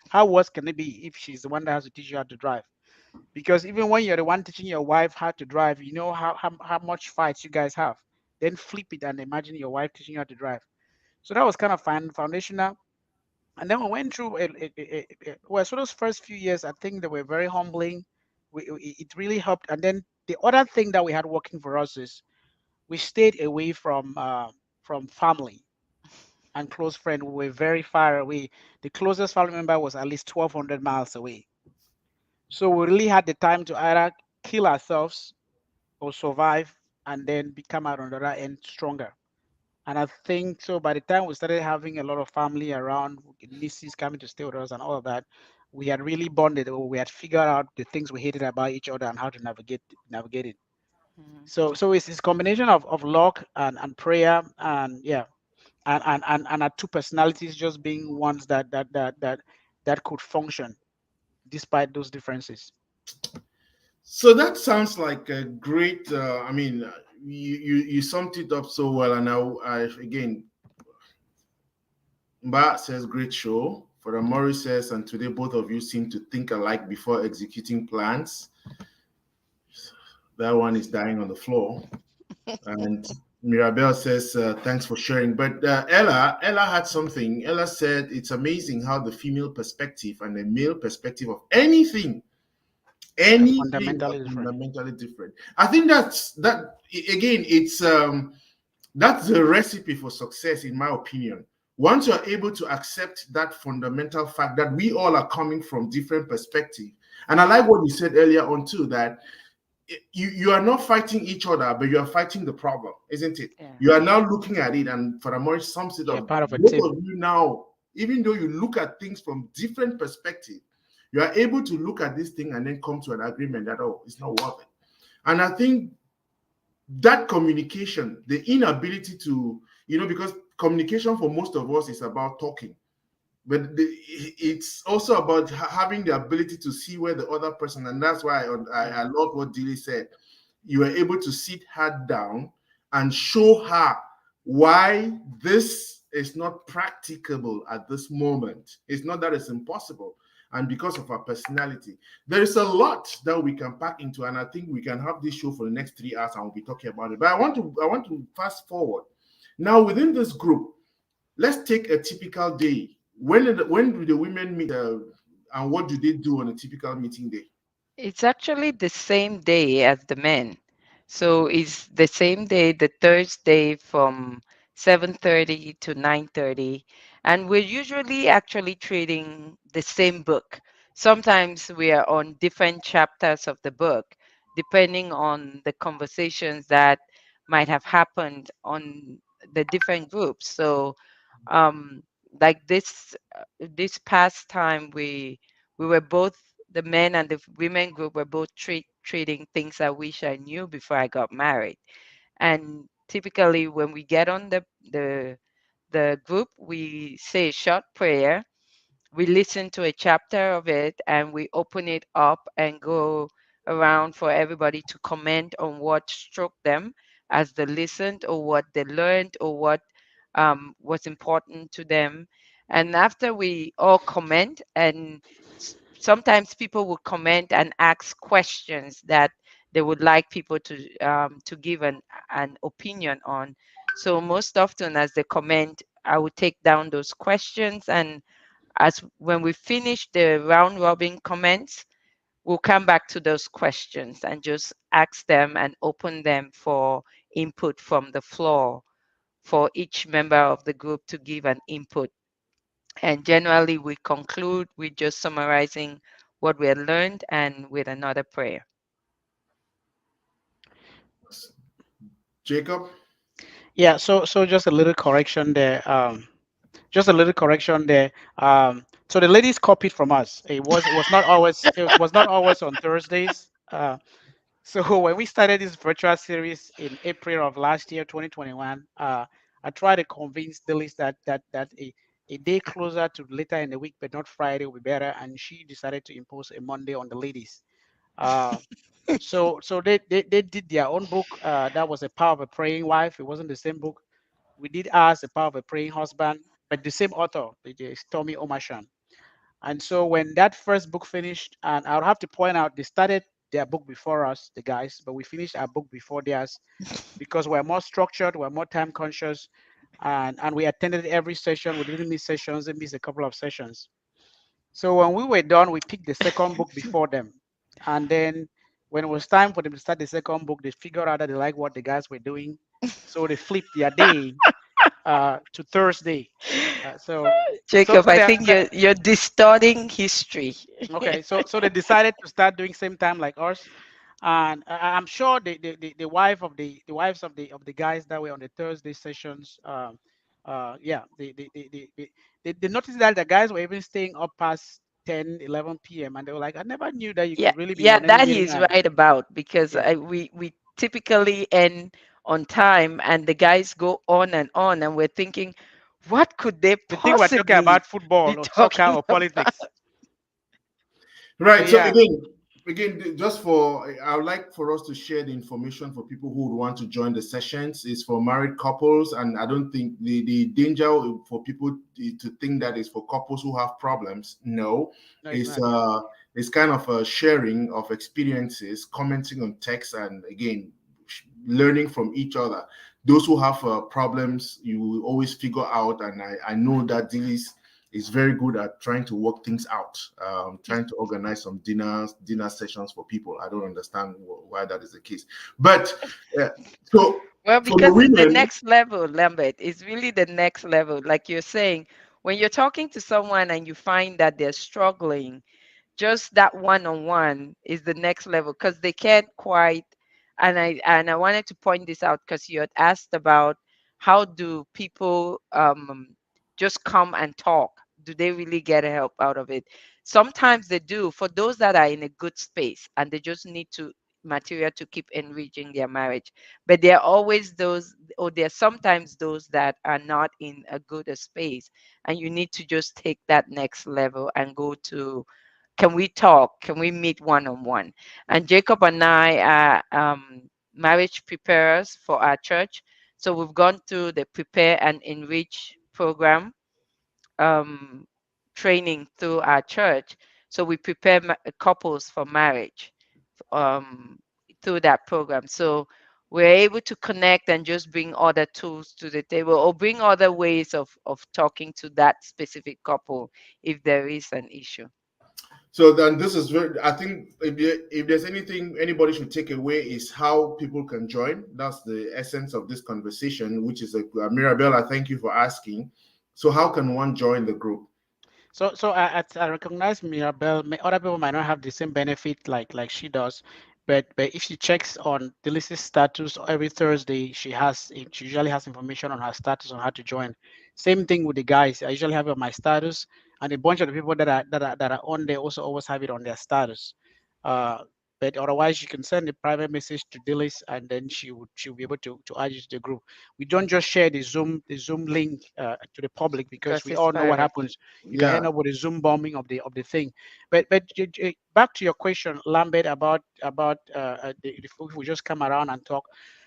how worse can it be if she's the one that has to teach you how to drive? Because even when you're the one teaching your wife how to drive, you know how much fights you guys have. Then flip it and imagine your wife teaching you how to drive. So that was kind of foundational. And then we went through well, so those first few years, I think they were very humbling. It really helped. And then the other thing that we had working for us is we stayed away from family and close friend. We were very far away. The closest family member was at least 1,200 miles away. So we really had the time to either kill ourselves or survive and then become out on the other end stronger. And I think so by the time we started having a lot of family around, nieces coming to stay with us and all of that, we had really bonded, or we had figured out the things we hated about each other and how to navigate it. Mhm. So it's this combination of luck and prayer, and yeah, and our two personalities just being ones that could function despite those differences. So that sounds like a great. I mean, you summed it up so well, and I again, Mba says great show. For the Morris says, and today both of you seem to think alike before executing plans. That one is dying on the floor. And Mirabelle says, thanks for sharing. But Ella had something. Ella said, it's amazing how the female perspective and the male perspective of Are anything are fundamentally different. fundamentally different. I think again, that's the recipe for success, in my opinion. Once you're able to accept that fundamental fact that we all are coming from different perspectives, and I like what you said earlier on too, that you are not fighting each other, but you are fighting the problem, isn't it? Yeah. You are now looking at it, and for the more sums it You're up, part of a both team. of you now, even though you look at things from different perspectives, you are able to look at this thing and then come to an agreement that, oh, it's not worth it. And I think that communication, the inability to, because communication for most of us is about talking, but it's also about having the ability to see where the other person, and that's why I Mhm. love what Dilly said. You were able to sit her down and show her why this is not practicable at this moment. It's not that it's impossible. And because of our personality, there is a lot that we can pack into, and I think we can have this show for the next 3 hours and we'll be talking about it. But I want to fast forward. Now, within this group, let's take a typical day. When do the women meet, and what do they do on a typical meeting day? It's actually the same day as the men. So it's the same day, the Thursday from 7:30 to 9:30. And we're usually actually trading the same book. Sometimes we are on different chapters of the book, depending on the conversations that might have happened on the different groups. So um like this past time we were both, the men and the women group were both trading things I wish I knew before I got married. And typically when we get on the group, we say a short prayer, we listen to a chapter of it, and we open it up and go around for everybody to comment on what struck them as they listened, or what they learned, or what was important to them. And after we all comment, and sometimes people will comment and ask questions that they would like people to give an opinion on. So most often as they comment, I would take down those questions, and as when we finish the round robin comments, we'll come back to those questions and just ask them and open them for input from the floor. for each member of the group to give an input. And generally, we conclude with just summarizing what we had learned and with another prayer. Jacob? Yeah, so just a little correction there. Just a little correction there. So the ladies copied from us. It was not always on Thursdays. So when we started this virtual series in April of last year, 2021, I tried to convince Delis that a day closer to later in the week, but not Friday, would be better, and she decided to impose a Monday on the ladies. Uh, so they did their own book. That was a Power of a Praying Wife. It wasn't the same book. We did ours, a Power of a Praying Husband, but the same author, which is Tommy Omashan. And so when that first book finished, and I'll have to point out, they started their book before us, the guys, but we finished our book before theirs because we're more structured, we're more time conscious, and we attended every session. We didn't miss sessions, we missed a couple of sessions. So when we were done, we picked the second book before them. And then when it was time for them to start the second book, they figured out that they liked what the guys were doing. So they flipped their day to Thursday. Uh, so so Jacob, so I they're, think you're distorting history. okay, so they decided to start doing same time like us, and I'm sure the wife of the wives of the guys that were on the Thursday sessions, yeah, they noticed that the guys were even staying up past 10, 11 p.m. and they were like, I never knew that you Yeah, could really be yeah, on that meeting he's and right about because yeah, we typically end on time and the guys go on and we're thinking, what could they they think we're talking possibly about be football or soccer talking or about? politics. So Right. So yeah, again, just for I would like for us to share the information for people who would want to join the sessions. Is for married couples, and I don't think the danger for people to think that is for couples who have problems. No, no, it's it's not. Yeah, it's kind of a sharing of experiences, commenting on text, and again, learning from each other. Those who have problems, you will always figure out, and I know that this is very good at trying to work things out, trying to organize some dinner sessions for people. I don't understand why that is the case, but uh, so Well, for the because it's the women, next level, Lambert. It's really the next level. Like you're saying, when you're talking to someone and you find that they're struggling, just that one-on-one is the next level because they can't quite, and I wanted to point this out because you had asked about how do people just come and talk, do they really get help out of it? Sometimes they do, for those that are in a good space and they just need to material to keep enriching their marriage. But there are always those, or there are sometimes those that are not in a good space, and you need to just take that next level and go to, can we talk? Can we meet one on one? And Jacob and I are marriage preparers for our church. So we've gone through the Prepare and Enrich program um, training through our church. So we prepare couples for marriage um, through that program. So we're able to connect and just bring other tools to the table or bring other ways of talking to that specific couple if there is an issue. so then this is very. I think if there's anything anybody should take away is how people can join. That's the essence of this conversation, which is a Mirabella. Thank you for asking. So how can one join the group? So I recognize Mirabelle. Other people might not have the same benefit like she does, but if she checks on Delice's status every Thursday, she usually has information on her status on how to join. Same thing with the guys. I usually have it on my status, and a bunch of the people that are on there also always have it on their status. Uh, but otherwise, you can send a private message to Delice, and then she'll be able to add you to the group. We don't just share the Zoom link to the public because Because we it's all know what private. happens. You can Yeah. end up with a Zoom bombing of the thing. But back to your question, Lambert, about if we just come around and talk.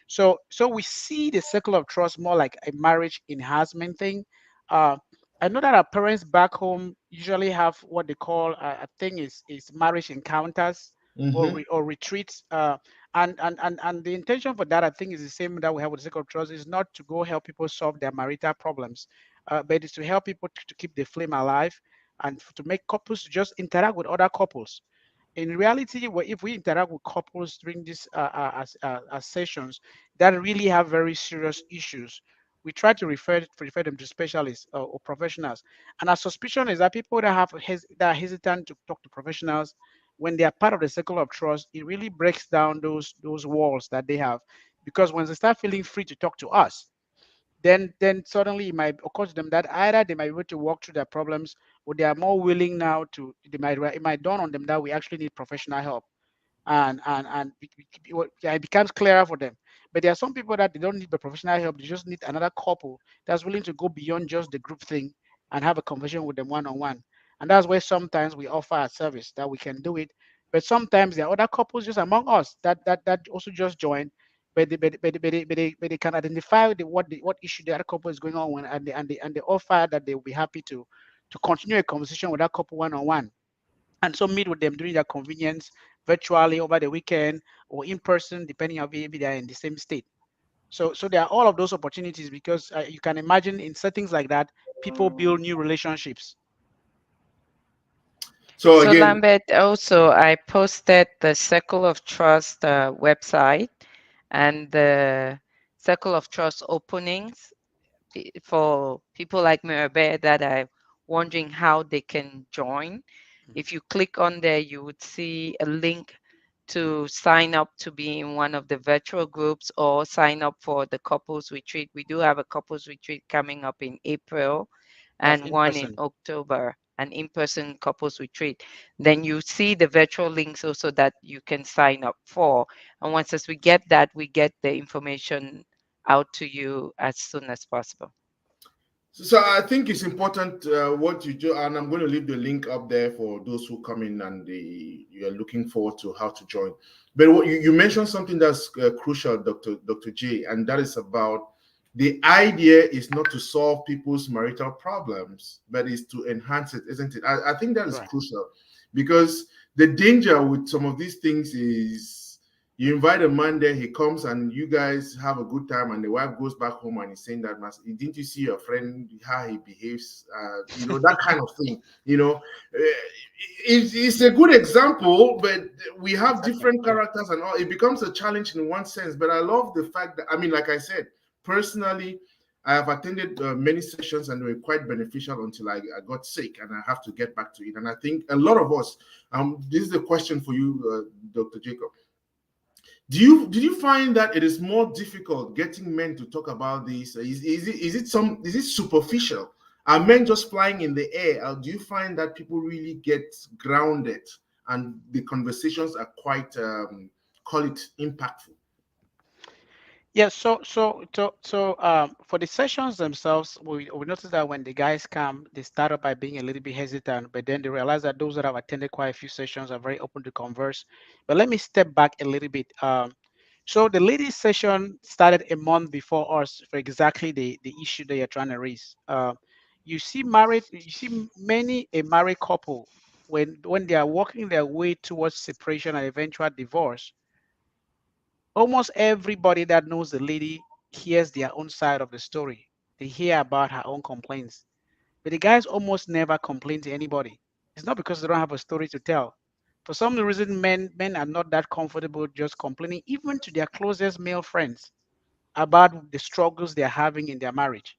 So we see the circle of trust more like a marriage enhancement thing. Uh, I know that our parents back home usually have what they call I think is marriage encounters Mm-hmm. or retreats. And the intention for that I think is the same that we have with the circle of trust is not to go help people solve their marital problems, but it's to help people to keep the flame alive and to make couples to just interact with other couples. In reality, if we interact with couples during these sessions that really have very serious issues, we try to refer them to specialists or professionals. And our suspicion is that people that that are hesitant to talk to professionals, when they are part of the circle of trust, it really breaks down those walls that they have. Because when they start feeling free to talk to us, then suddenly it might occur to them that either they might be able to walk through their problems, or they are more willing now to, it might dawn on them that we actually need professional help. Yeah, it becomes clearer for them. But there are some people that they don't need the professional help, they just need another couple that's willing to go beyond just the group thing and have a conversation with them one on one. And that's where sometimes we offer a service that we can do it. But sometimes there are other couples just among us that also just join, but they can identify what issue the other couple is going on with, and they offer that they will be happy to continue a conversation with that couple one on one, and so meet with them during their convenience, virtually over the weekend or in person, depending on if they are in the same state. So there are all of those opportunities, because you can imagine in settings like that, people build new relationships. So So again, Lambert, also I posted the Circle of Trust website and the Circle of Trust openings for people like Mirabel that are wondering how they can join. If you click on there, you would see a link to sign up to be in one of the virtual groups or sign up for the couples retreat. We do have a couples retreat coming up in April That's and in one in person. October, an in-person couples retreat. Then you see the virtual links also that you can sign up for. And once as we get that, we get the information out to you as soon as possible. so I think it's important what you do, and I'm going to leave the link up there for those who come in and you're looking forward to how to join. But what you mentioned something that's crucial, Dr. J, and that is about the idea is not to solve people's marital problems, but is to enhance it, isn't it? I think that is Right. crucial, because the danger with some of these things is you invite a man there, he comes and you guys have a good time, and the wife goes back home and he's saying that, didn't you see your friend, how he behaves? That kind of thing. It's a good example, but we have Exactly. different Yeah. characters and all. It becomes a challenge in one sense, but I love the fact that, I mean, like I said, personally, I have attended many sessions and they were quite beneficial until I got sick and I have to get back to it. And I think a lot of us, this is a question for you, Dr. Jacob. Did you find that it is more difficult getting men to talk about this? Is it superficial? Are men just flying in the air? Or do you find that people really get grounded and the conversations are quite call it impactful? Yeah, for the sessions themselves, we notice that when the guys come, they start up by being a little bit hesitant, but then they realize that those that have attended quite a few sessions are very open to converse. But let me step back a little bit. So the ladies session started a month before us for exactly the issue that you're trying to raise. You see many a married couple, when they are working their way towards separation and eventual divorce, almost everybody that knows the lady hears their own side of the story. They hear about her own complaints. But the guys almost never complain to anybody. It's not because they don't have a story to tell. For some reason, men are not that comfortable just complaining, even to their closest male friends, about the struggles they're having in their marriage.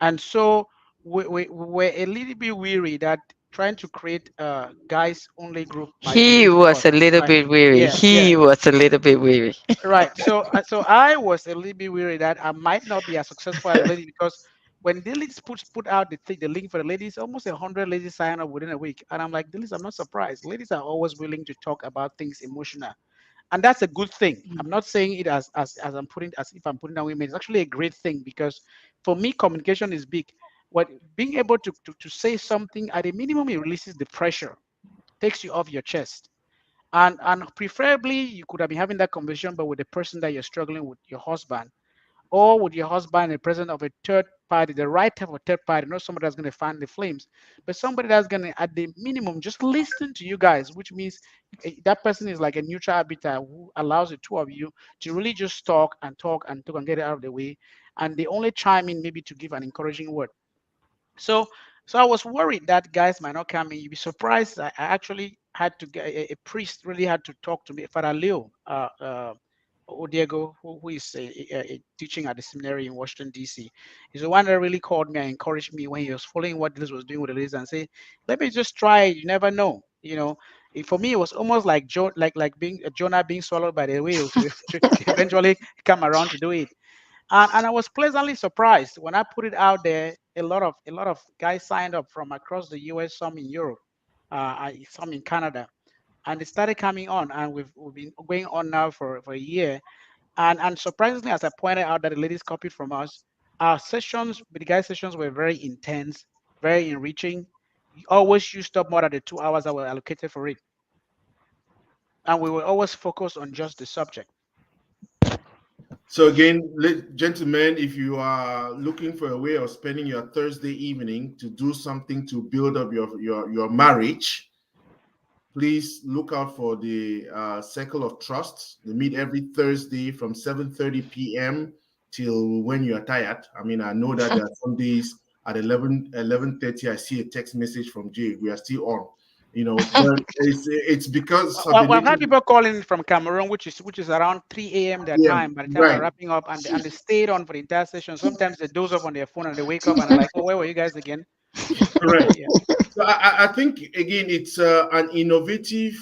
And so we're a little bit weary that trying to create a guys only group might be He was difficult. a little Right. bit weary. Yeah, yeah. He was a little bit weary. Right. So I was a little bit worried that I might not be as successful as the lady, because when the ladies put out the link for the ladies, almost 100 ladies sign up within a week, and I'm like, ladies, I'm not surprised. Ladies are always willing to talk about things emotional, and that's a good thing. I'm not saying it as I'm putting as if I'm putting down women. It's actually a great thing, because for me, communication is big. What being able to say something at a minimum, it releases the pressure, takes you off your chest, and preferably you could have been having that conversation, but with the person that you're struggling with, your husband, or with your husband in the presence of a third party, the right type of third party, not somebody that's going to fan the flames, but somebody that's going to, at the minimum, just listen to you guys, which means that person is like a neutral arbiter who allows the two of you to really just talk and talk and talk and get it out of the way, and they only chime in maybe to give an encouraging word. So, so I was worried that guys might not come in. You'd be surprised. I actually had to get a priest really had to talk to me, Father Leo. Diego, who is teaching at the seminary in Washington D.C. He's the one that really called me and encouraged me when he was following what this was doing with the ladies and say, "Let me just try it. You never know." For me, it was almost like like being Jonah being swallowed by the whale to eventually come around to do it. And I was pleasantly surprised when I put it out there. A lot of guys signed up from across the U.S., some in Europe, some in Canada, and they started coming on, and we've been going on now for a year. And surprisingly, as I pointed out that the ladies copied from us, our sessions with the guys sessions were very intense, very enriching. We always used up more than the 2 hours that were allocated for it, and we were always focused on just the subject. So again, gentlemen, if you are looking for a way of spending your Thursday evening to do something to build up your marriage, please look out for the Circle of Trust. They meet every Thursday from 7:30 p.m. till when you are tired. I mean, I know that there are some days at 11:30, I see a text message from Jay. We are still on. But it's because of Well, the well, I've nature. had people calling from Cameroon, which is around 3 a.m. their Yeah, time. By the time we're right. wrapping up, and they stayed on for the entire session. Sometimes they doze off on their phone and they wake up and they're like, "Oh, where were you guys again?" Correct. Yeah. So I think again it's an innovative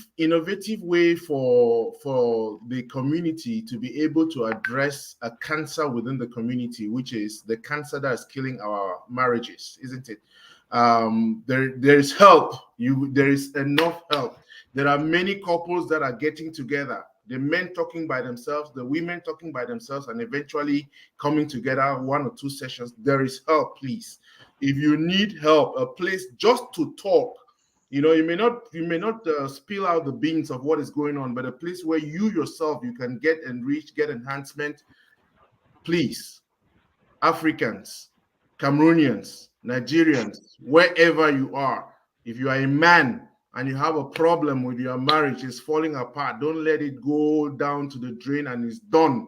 way for the community to be able to address a cancer within the community, which is the cancer that is killing our marriages, isn't it? There is help. There is enough help. There are many couples that are getting together. The men talking by themselves, the women talking by themselves, and eventually coming together 1 or 2 sessions. There is help, please. If you need help, a place just to talk, you may not spill out the beans of what is going on, but a place where you yourself you can get enriched, get enhancement. Please, Africans, Cameroonians, Nigerians, wherever you are, if you are a man and you have a problem with your marriage, it's falling apart, don't let it go down to the drain and it's done.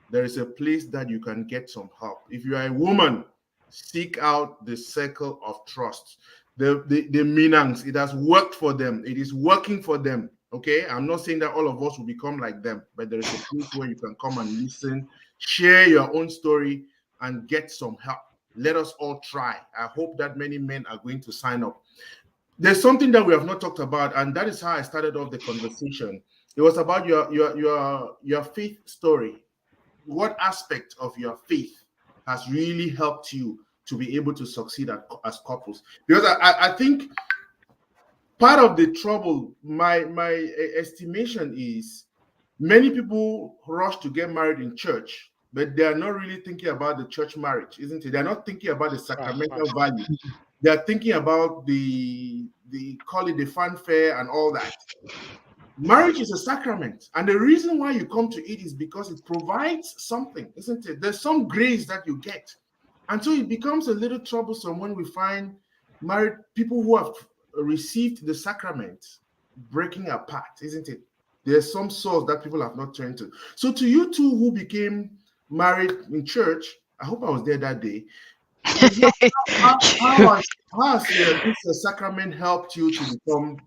There is a place that you can get some help. If you are a woman, seek out the circle of trust. The Minangs, it has worked for them. It is working for them. Okay. I'm not saying that all of us will become like them, but there is a place where you can come and listen, share your own story, and get some help. Let us all try. I hope that many men are going to sign up. There's something that we have not talked about, and that is how I started off the conversation. It was about your faith story. What aspect of your faith has really helped you to be able to succeed as couples? Because I think part of the trouble, my estimation is many people rush to get married in church, but they are not really thinking about the church marriage, isn't it? They're not thinking about the Right, sacramental right. value. They are thinking about the call it the fanfare and all that. Marriage is a sacrament, and the reason why you come to it is because it provides something, isn't it? There's some grace that you get, and so it becomes a little troublesome when we find married people who have received the sacrament breaking apart, isn't it? There's some source that people have not turned to. So, to you two who became married in church, I hope I was there that day. How has this sacrament helped you to become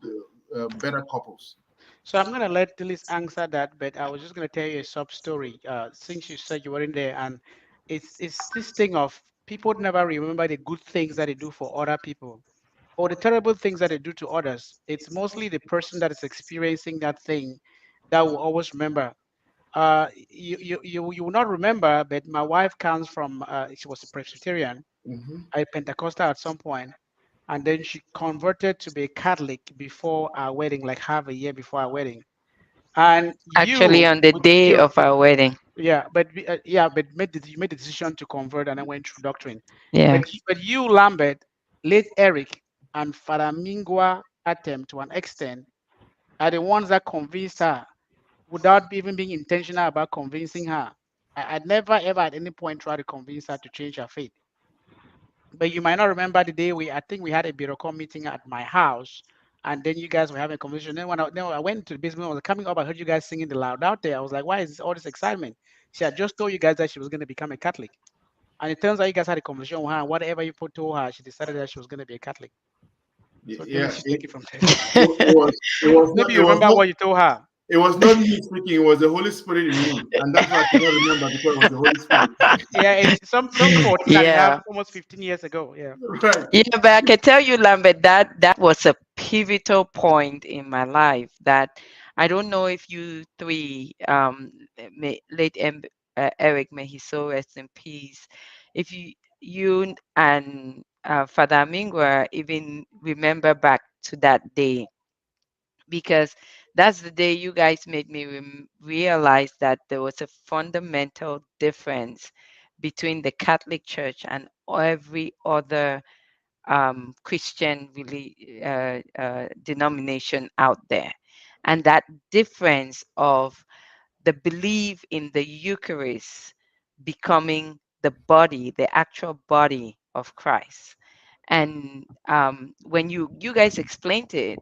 better couples? So I'm gonna let Dillis answer that, but I was just gonna tell you a sub story. Since you said you were in there, and it's this thing of people never remember the good things that they do for other people or the terrible things that they do to others. It's mostly the person that is experiencing that thing that will always remember. You will not remember, but my wife comes from. She was a Presbyterian, Mhm. a Pentecostal at some point, and then she converted to be a Catholic before our wedding, like half a year before our wedding. And Actually, you, on the with day your of our wedding. but you made the decision to convert and then went through doctrine. Yeah. But you, Lambert, late Eric, and Father Mingwa attempt to an extent are the ones that convinced her without even being intentional about convincing her. I'd never ever at any point try to convince her to change her faith. But you might not remember the day I think we had a Birocom meeting at my house, and then you guys were having a conversation. Then I went to the basement, I was coming up, I heard you guys singing the loud out there. I was like, why is this, all this excitement? She had just told you guys that she was going to become a Catholic. And it turns out you guys had a conversation with her, and whatever you told her, she decided that she was going to be a Catholic. So then Yeah, she take it from there. it was Maybe not you remember not what you told her. It was not me speaking, it was the Holy Spirit in me. And that's why I cannot remember because it was the Holy Spirit. Yeah, it's some 14 and a half, Yeah. almost 15 years ago. Yeah. Right. Yeah, but I can tell you, Lambert, that was a pivotal point in my life. That I don't know if you three, late Eric, may his soul rest in peace. If you and Father Mingwa even remember back to that day, because that's the day you guys made me realize that there was a fundamental difference between the Catholic Church and every other Christian really denomination out there, and that difference of the belief in the Eucharist becoming the body, the actual body of Christ. And when you guys explained it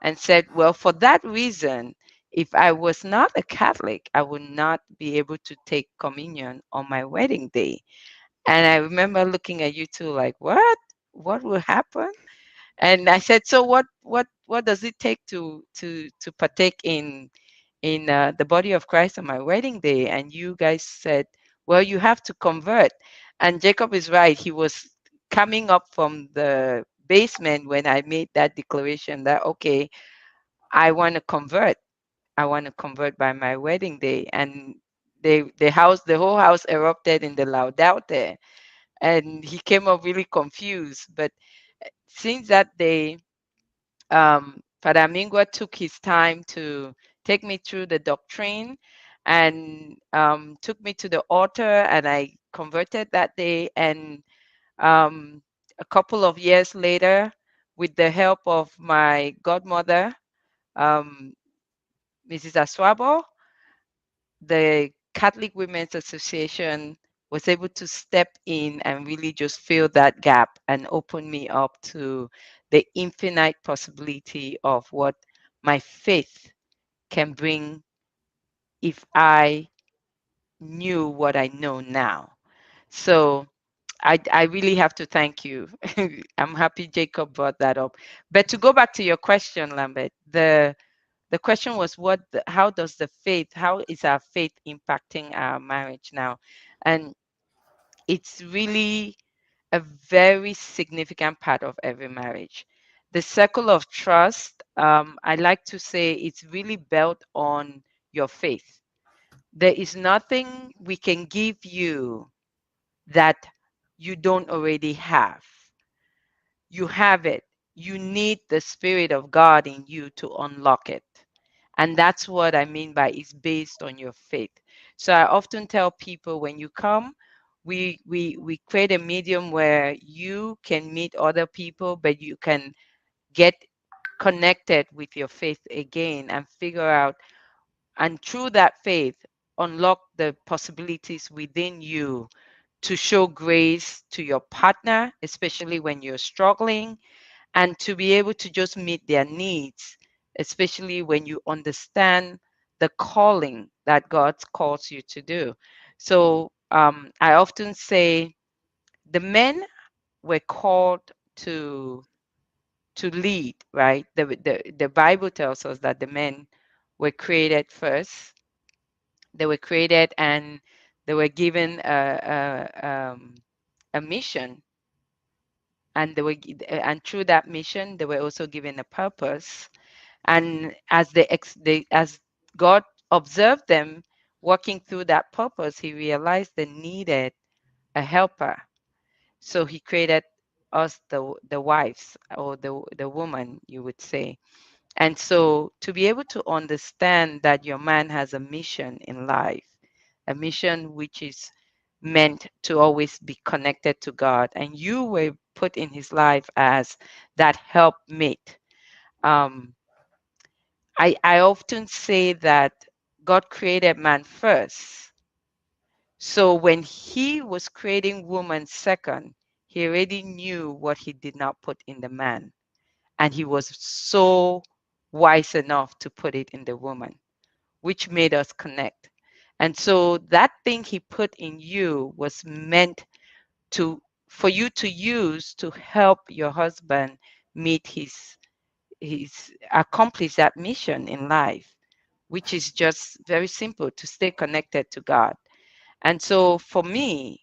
and said, well, for that reason, if I was not a Catholic, I would not be able to take communion on my wedding day. And I remember looking at you two like, what? What will happen? And I said, so what does it take to partake in the body of Christ on my wedding day? And you guys said, well, you have to convert. And Jacob is right. He was coming up from the basement when I made that declaration that, okay, I want to convert. I want to convert by my wedding day. And the whole house erupted in the laudate, and he came up really confused. But since that day, Father Mingwa took his time to take me through the doctrine and took me to the altar, and I converted that day. And um, a couple of years later, with the help of my godmother, um, Mrs. Aswabo, the Catholic Women's Association was able to step in and really just fill that gap and open me up to the infinite possibility of what my faith can bring if I knew what I know now. So I really have to thank you. I'm happy Jacob brought that up. But to go back to your question, Lambert, the question was how does how is our faith impacting our marriage now? And it's really a very significant part of every marriage. The circle of trust, I like to say, it's really built on your faith. There is nothing we can give you that you don't already have. You have it. You need the Spirit of God in you to unlock it. And that's what I mean by it's based on your faith. So I often tell people when you come, we create a medium where you can meet other people, but you can get connected with your faith again and figure out, and through that faith, unlock the possibilities within you to show grace to your partner, especially when you're struggling, and to be able to just meet their needs, especially when you understand the calling that God calls you to do. So I often say the men were called to lead, right? The Bible tells us that the men were created first. They were created and they were given a mission, and and through that mission they were also given a purpose. And as as God observed them working through that purpose, he realized they needed a helper. So he created us, the wives, or the woman, you would say. And so to be able to understand that your man has a mission in life, a mission which is meant to always be connected to God, and you were put in his life as that helpmate. Um, I often say that God created man first. So when he was creating woman second, he already knew what he did not put in the man. And he was so wise enough to put it in the woman, which made us connect. And so that thing he put in you was meant to for you to use to help your husband meet his accomplish that mission in life, which is just very simple to stay connected to God. And so for me,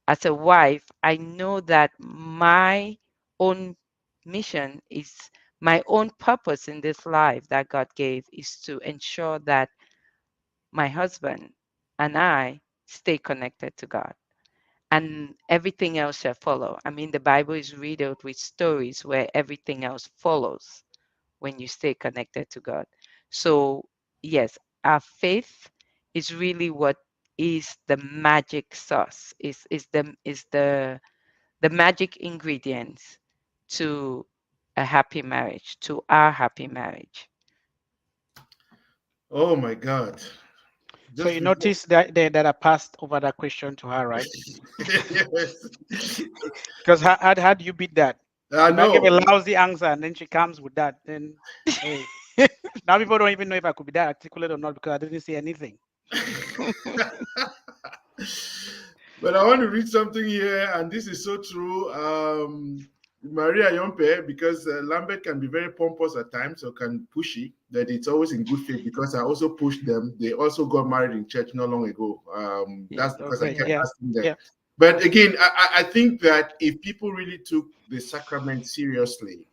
as a wife, I know that my own mission is my own purpose in this life that God gave is to ensure that my husband and I stay connected to God, and everything else shall follow. I mean, the Bible is riddled with stories where everything else follows when you stay connected to God. So, yes, our faith is really what is the magic sauce, is the magic ingredients to a happy marriage, to our happy marriage. Oh my God. So Just you before. notice that I passed over that question to her, right? Yes. Because how do you beat that? I If I give a know. lousy answer and then she comes with that, then hey, now people don't even know if I could be that articulate or not because I didn't say anything. But I want to read something here, and this is so true. Maria Yompe, because Lambert can be very pompous at times or can pushy, that it's always in good faith because I also pushed them. They also got married in church not long ago. Yeah. That's Oh, because I great. kept Yeah. Yeah. asking them. Yeah. But again, I think that if people really took the sacrament seriously,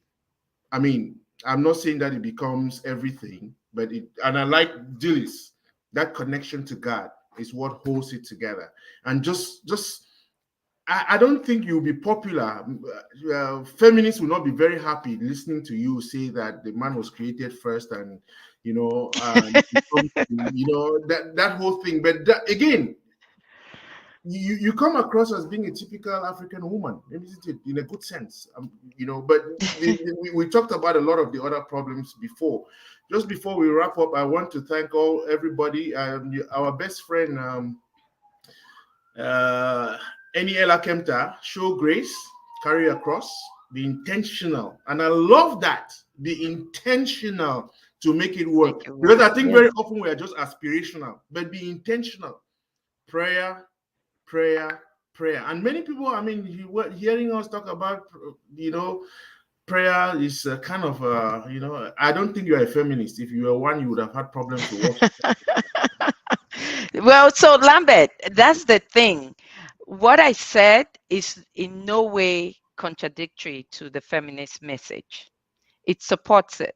I mean, I'm not saying that it becomes everything, but and I like Dillis, that connection to God is what holds it together. And just I don't think you'll be popular. Feminists will not be very happy listening to you say that the man was created first, and that whole thing. But again, you come across as being a typical African woman, isn't it? In a good sense, But we talked about a lot of the other problems before. Just before we wrap up, I want to thank everybody. Our best friend, uh, Eniela Kemta, show grace, carry across, be intentional, and I love that. Be intentional to make it Make work it work. because I think Yes. very often we are just aspirational, but be intentional. Prayer, prayer, prayer. And many people, I mean, you were hearing us talk about, prayer is kind of, I don't think you're a feminist. If you were one, you would have had problems to worship. Well, so Lambert, that's the thing. What I said is in no way contradictory to the feminist message. It supports it.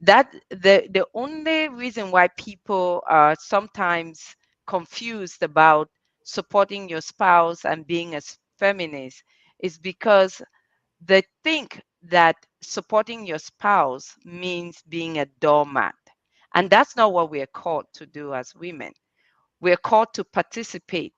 That the only reason why people are sometimes confused about supporting your spouse and being a feminist is because they think that supporting your spouse means being a doormat. And that's not what we are called to do as women. We're called to participate.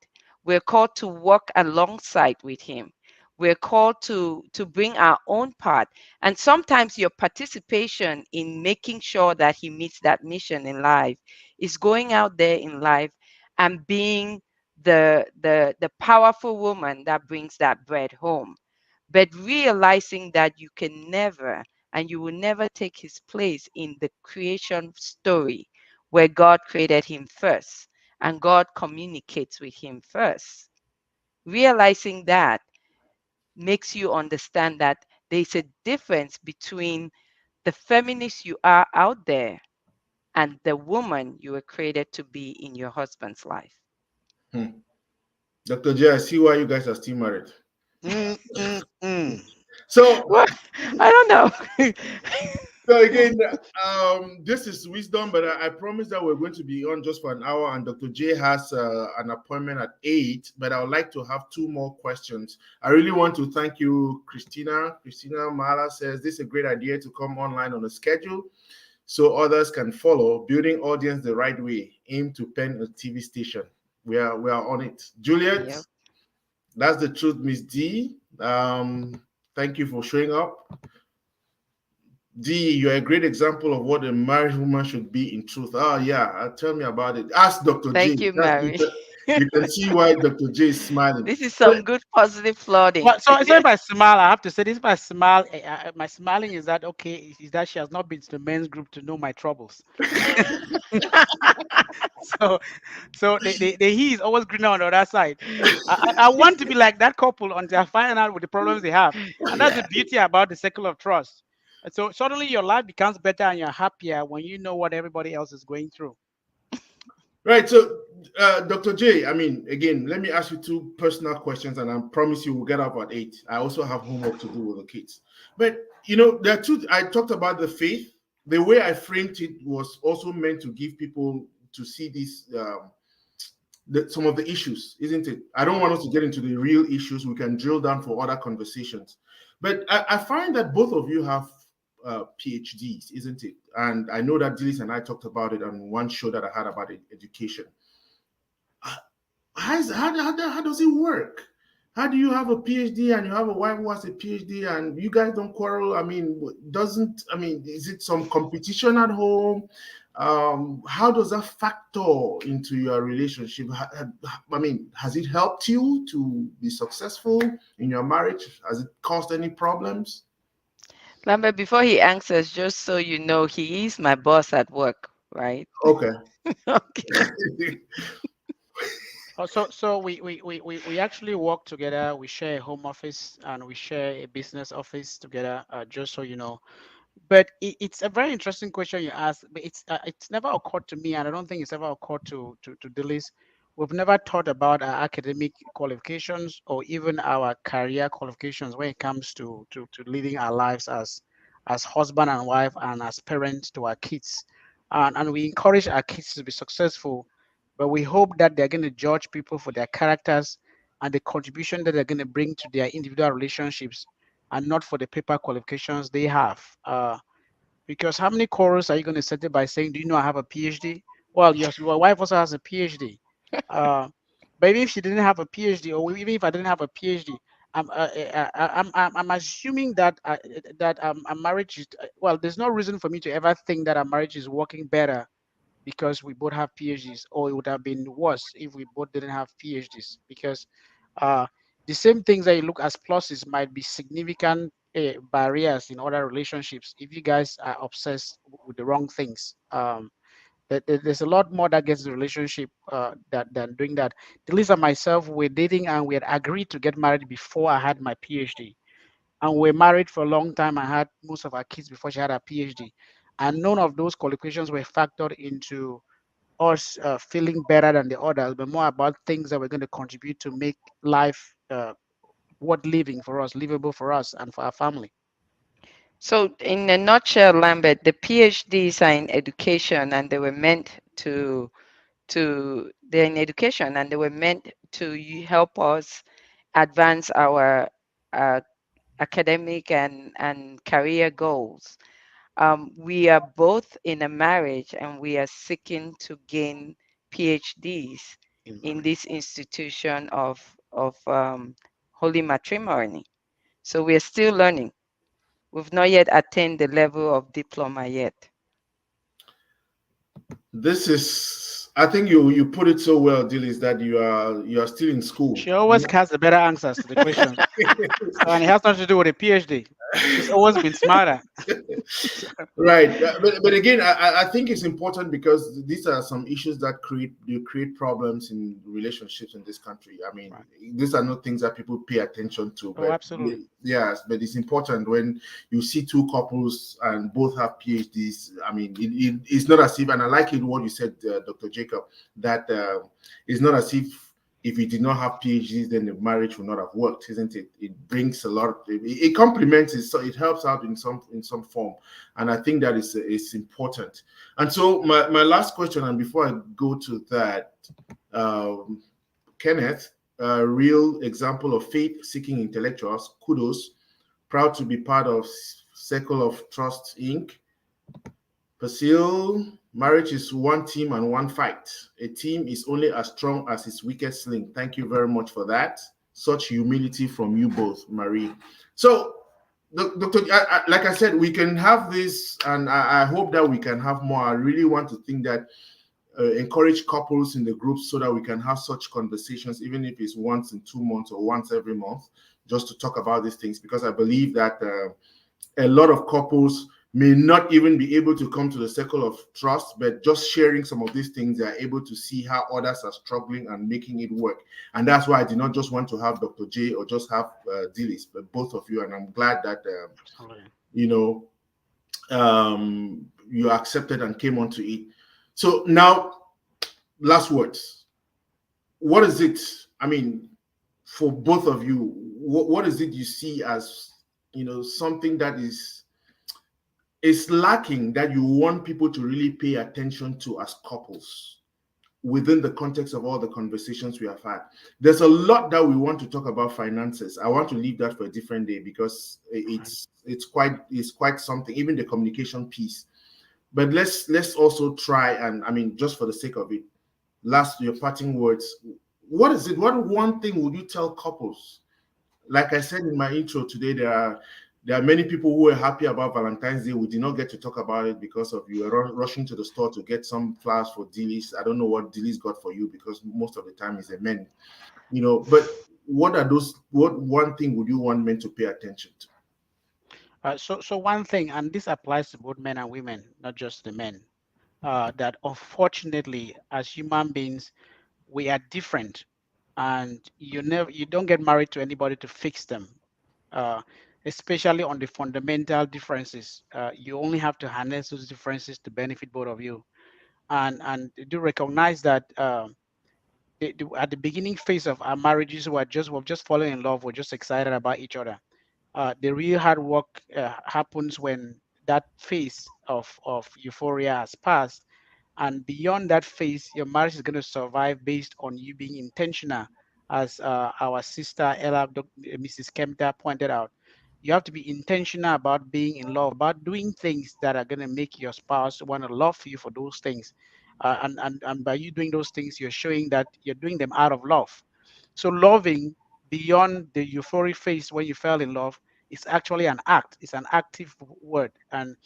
We're called to work alongside with him. We're called to bring our own part. And sometimes your participation in making sure that he meets that mission in life is going out there in life and being the powerful woman that brings that bread home. But realizing that you can never and you will never take his place in the creation story where God created him first and God communicates with him first. Realizing that makes you understand that there's a difference between the feminist you are out there and the woman you were created to be in your husband's life. Hmm. Dr. J, I see why you guys are still married. Mm, mm, mm. So, Well, I don't know. so again, this is wisdom, but I promise that we're going to be on just for an hour, and Dr. J has an appointment at 8. But I would like to have two more questions. I really want to thank you, Christina. Christina Mala says this is a great idea to come online on a schedule so others can follow. Building audience the right way. Aim to pen a TV station. We are on it. Juliet, Yep. that's the truth, Miss D. Thank you for showing up. D, you're a great example of what a married woman should be in truth. Oh, yeah. Tell me about it. Ask Dr. J. Thank you, That, Mary. you can see why Dr. J is smiling. This is So, some good positive flooding. Well, so if I smile, I have to say this. If I smile, my smiling is that okay? Is that she has not been to the men's group to know my troubles? So, so the he is always greener on the other side. I want to be like that couple until I find out with the problems they have, and that's Yeah. the beauty about the circle of trust. So suddenly your life becomes better and you're happier when you know what everybody else is going through. Right. So, Dr. J, I mean, again, let me ask you two personal questions, and I promise you we'll get up at 8. I also have homework to do with the kids. But, there are two. I talked about the faith. The way I framed it was also meant to give people to see this, some of the issues, isn't it? I don't want us to get into the real issues. We can drill down for other conversations. But I find that both of you have PhDs, isn't it? And I know that Dillis and I talked about it on one show that I had about education. How does it work? How do you have a PhD and you have a wife who has a PhD and you guys don't quarrel? I mean, is it some competition at home? How does that factor into your relationship? I mean, has it helped you to be successful in your marriage? Has it caused any problems? Lambert, before he answers, just so you know, he is my boss at work, right? Okay. Okay. Oh, so we actually work together. We share a home office and we share a business office together. Just so you know, but it's a very interesting question you asked. But it's never occurred to me, and I don't think it's ever occurred to Dillis. We've never thought about our academic qualifications or even our career qualifications when it comes to leading our lives as husband and wife and as parents to our kids. And we encourage our kids to be successful, but we hope that they're going to judge people for their characters and the contribution that they're going to bring to their individual relationships and not for the paper qualifications they have. Because how many quarrels are you going to settle by saying, "Do you know I have a PhD?" Well, your wife also has a PhD. Uh, but even if she didn't have a PhD, or even if I didn't have a PhD, I'm assuming that a marriage is well. There's no reason for me to ever think that a marriage is working better because we both have PhDs, or it would have been worse if we both didn't have PhDs. Because uh, the same things that you look as pluses might be significant barriers in other relationships if you guys are obsessed with the wrong things. There's a lot more that gets the relationship than doing that. Delisa and myself were dating and we had agreed to get married before I had my PhD. And we were married for a long time. I had most of our kids before she had her PhD. And none of those qualifications were factored into us feeling better than the others, but more about things that we're going to contribute to make life worth living for us, livable for us and for our family. So, in a nutshell, Lambert, the PhDs are in education, and they were meant they're in education, and they were meant to help us advance our uh, academic and career goals. We are both in a marriage, and we are seeking to gain PhDs In in marriage. this institution of holy matrimony. So we are still learning. We've not yet attained the level of diploma yet. This is, I think you put it so well, Dillis, that you are still in school. She always has the better answers to the questions. So, and it has nothing to do with a PhD. She's always been smarter. So, Right, but again, I think it's important because these are some issues that create problems in relationships in this country. I mean, right. these are not things that people pay attention to, Oh, but absolutely. yes, but it's important when you see two couples and both have PhDs. I mean, it's not as if, and I like it what you said, Dr. Jacob, that it's not as if you did not have PhDs, then the marriage would not have worked, isn't it? It brings a lot. It complements it, so it helps out in some form, and I think that is important. And so my last question, and before I go to that, um, Kenneth, a real example of faith-seeking intellectuals. Kudos. Proud to be part of Circle of Trust Inc. Basil, marriage is one team and one fight. A team is only as strong as its weakest link. Thank you very much for that. Such humility from you both, Marie. So, Doctor, like I said, we can have this, and I hope that we can have more. I really want to think that encourage couples in the groups so that we can have such conversations, even if it's once in 2 months or once every month, just to talk about these things, because I believe that a lot of couples may not even be able to come to the circle of trust, but just sharing some of these things, they are able to see how others are struggling and making it work. And that's why I did not just want to have Dr. J or just have Dillis, but both of you. And I'm glad that, Absolutely. you know, You accepted and came onto it. So now, last words. What is it? I mean, for both of you, what is it you see as, something that is lacking that you want people to really pay attention to as couples within the context of all the conversations we have had? There's a lot that we want to talk about finances. I want to leave that for a different day because it's quite something, even the communication piece. But let's also try, and I mean, just for the sake of it, last, your parting words. What is it? What one thing would you tell couples? Like I said in my intro today, there are many people who are happy about Valentine's Day. We did not get to talk about it because of you were rushing to the store to get some flowers for Dilly's. I don't know what Dilly's got for you because most of the time it's a men, But what are those? What one thing would you want men to pay attention to? So one thing, and this applies to both men and women, not just the men, that unfortunately, as human beings, we are different, and you don't get married to anybody to fix them. Uh, Especially on the fundamental differences, you only have to harness those differences to benefit both of you, and do recognize that at the beginning phase of our marriages, we're just falling in love, we're just excited about each other. The real hard work happens when that phase of euphoria has passed. And beyond that phase, your marriage is going to survive based on you being intentional. As our sister Ella, Mrs. Kempter pointed out, you have to be intentional about being in love, about doing things that are going to make your spouse want to love you for those things. And by you doing those things, you're showing that you're doing them out of love. So loving beyond the euphoric phase when you fell in love is actually an act. It's an active word, and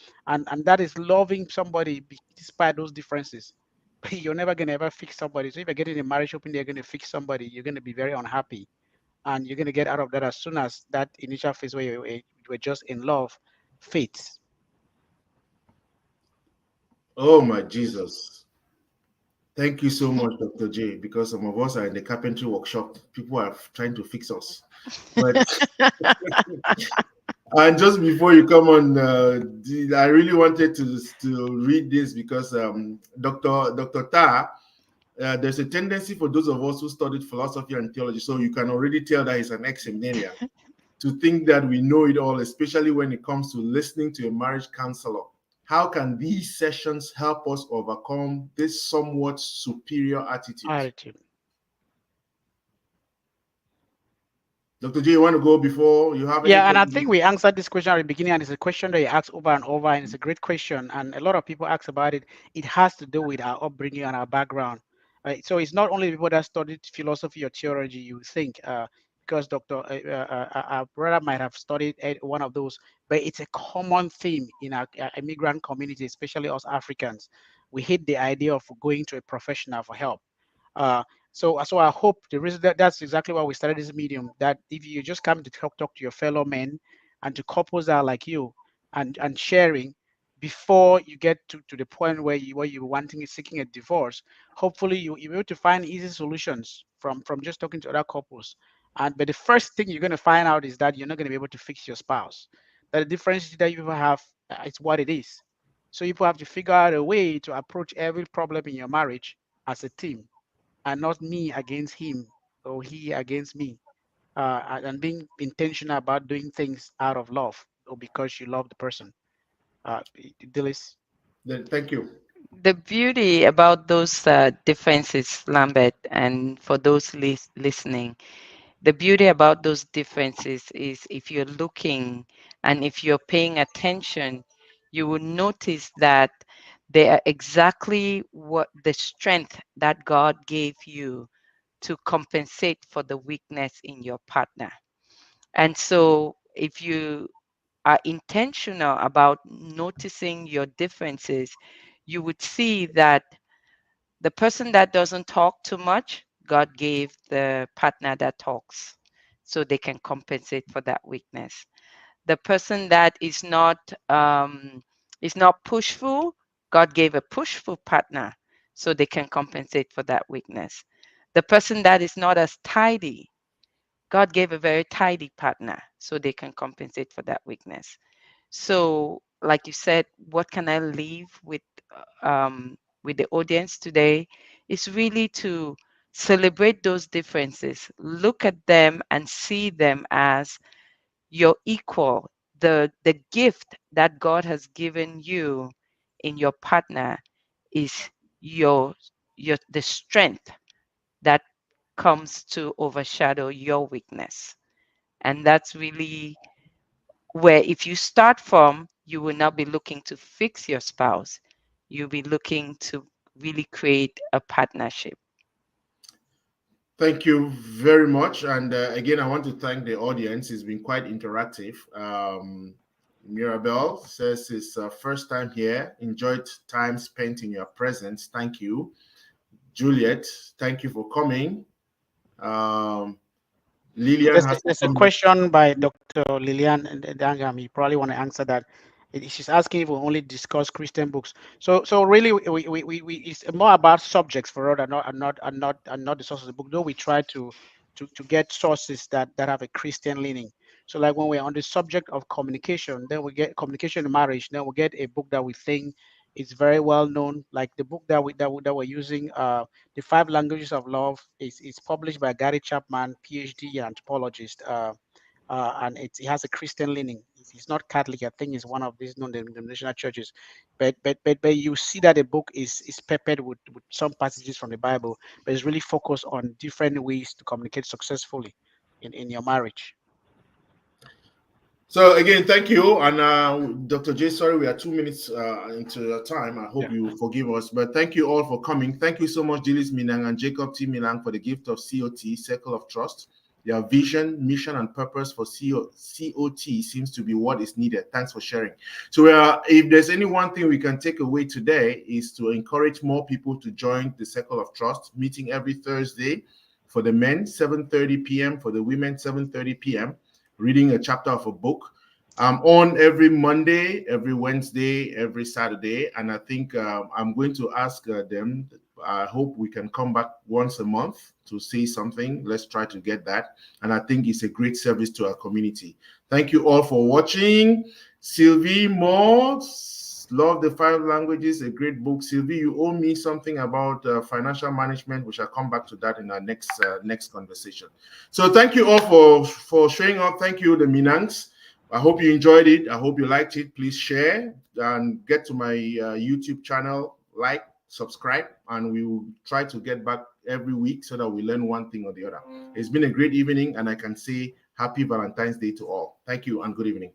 that is loving somebody despite those differences. You're never gonna ever fix somebody. So if you're getting a marriage hoping they're gonna fix somebody, you're gonna be very unhappy, and you're gonna get out of that as soon as that initial phase where you were just in love fades. Oh my Jesus. Thank you so much, Dr. J, because some of us are in the carpentry workshop. People are trying to fix us. But and just before you come on, I really wanted to read this because Dr. Ta, there's a tendency for those of us who studied philosophy and theology, so you can already tell that he's an ex-seminarian, to think that we know it all, especially when it comes to listening to a marriage counselor. How can these sessions help us overcome this somewhat superior attitude? Attitude. Dr. J, you want to go before you have Yeah, and I anything? think we answered this question at the beginning, and it's a question that you ask over and over, and it's a great question, and a lot of people ask about it. It has to do with our upbringing and our background. Right? So it's not only people that studied philosophy or theology, you think, because our brother might have studied one of those, but it's a common theme in our immigrant community, especially us Africans. We hate the idea of going to a professional for help. Uh, so I hope the reason that's exactly why we started this medium. That if you just come to talk to your fellow men and to couples that are like you, and sharing before you get to the point where you're wanting seeking a divorce, hopefully you're able to find easy solutions from just talking to other couples. But the first thing you're going to find out is that you're not going to be able to fix your spouse. That the difference that you people have is what it is. So you people have to figure out a way to approach every problem in your marriage as a team, and not me against him or he against me. And being intentional about doing things out of love or because you love the person. Uh, Dillis. Thank you. The beauty about those differences, Lambert, and for those listening, the beauty about those differences is if you're looking and if you're paying attention, you will notice that they are exactly what the strength that God gave you to compensate for the weakness in your partner. And so if you are intentional about noticing your differences, you would see that the person that doesn't talk too much, God gave the partner that talks so they can compensate for that weakness. The person that is not pushful, God gave a pushful partner so they can compensate for that weakness. The person that is not as tidy, God gave a very tidy partner so they can compensate for that weakness. So like you said, what can I leave with the audience today is really to celebrate those differences, look at them and see them as your equal. The gift that God has given you in your partner is your the strength that comes to overshadow your weakness. And that's really where, if you start from, you will not be looking to fix your spouse. You'll be looking to really create a partnership. Thank you very much. And again, I want to thank the audience. It's been quite interactive. Mirabel says it's first time here. Enjoyed time spent in your presence. Thank you. Juliet, thank you for coming. Um, Lillian has to There's a come. question by Dr. Lilian Dangam. You probably want to answer that. She's asking if we only discuss Christian books. So really, we it's more about subjects for us, and not the source of the book. Though we try to get sources that have a Christian leaning. So like when we're on the subject of communication, then we get communication in marriage. Then we get a book that we think is very well known, like the book that we're using. The Five Languages of Love is published by Gary Chapman, PhD anthropologist, and it has a Christian leaning. It's not Catholic. I think it's one of these non-denominational churches, but you see that the book is peppered with some passages from the Bible, but it's really focused on different ways to communicate successfully in your marriage. So again, thank you. And Dr. J, sorry, we are 2 minutes into your time. I hope Yeah. you forgive us. But thank you all for coming. Thank you so much, Gilles Minang and Jacob T. Minang, for the gift of COT, Circle of Trust. Their vision, mission, and purpose for COT seems to be what is needed. Thanks for sharing. So if there's any one thing we can take away today is to encourage more people to join the Circle of Trust, meeting every Thursday for the men, 7:30 p.m., for the women, 7:30 p.m., reading a chapter of a book. I'm on every Monday, every Wednesday, every Saturday, and I think I'm going to ask them. I hope we can come back once a month to say something. Let's try to get that. And I think it's a great service to our community. Thank you all for watching. Sylvie Moore, Love the Five Languages, a great book. Sylvie, you owe me something about financial management. We shall come back to that in our next conversation. So thank you all for showing up. Thank you, the Minangs. I hope you enjoyed it. I hope you liked it. Please share and get to my YouTube channel, like, subscribe, and we will try to get back every week so that we learn one thing or the other. It's been a great evening, and I can say happy Valentine's Day to all. Thank you and good evening.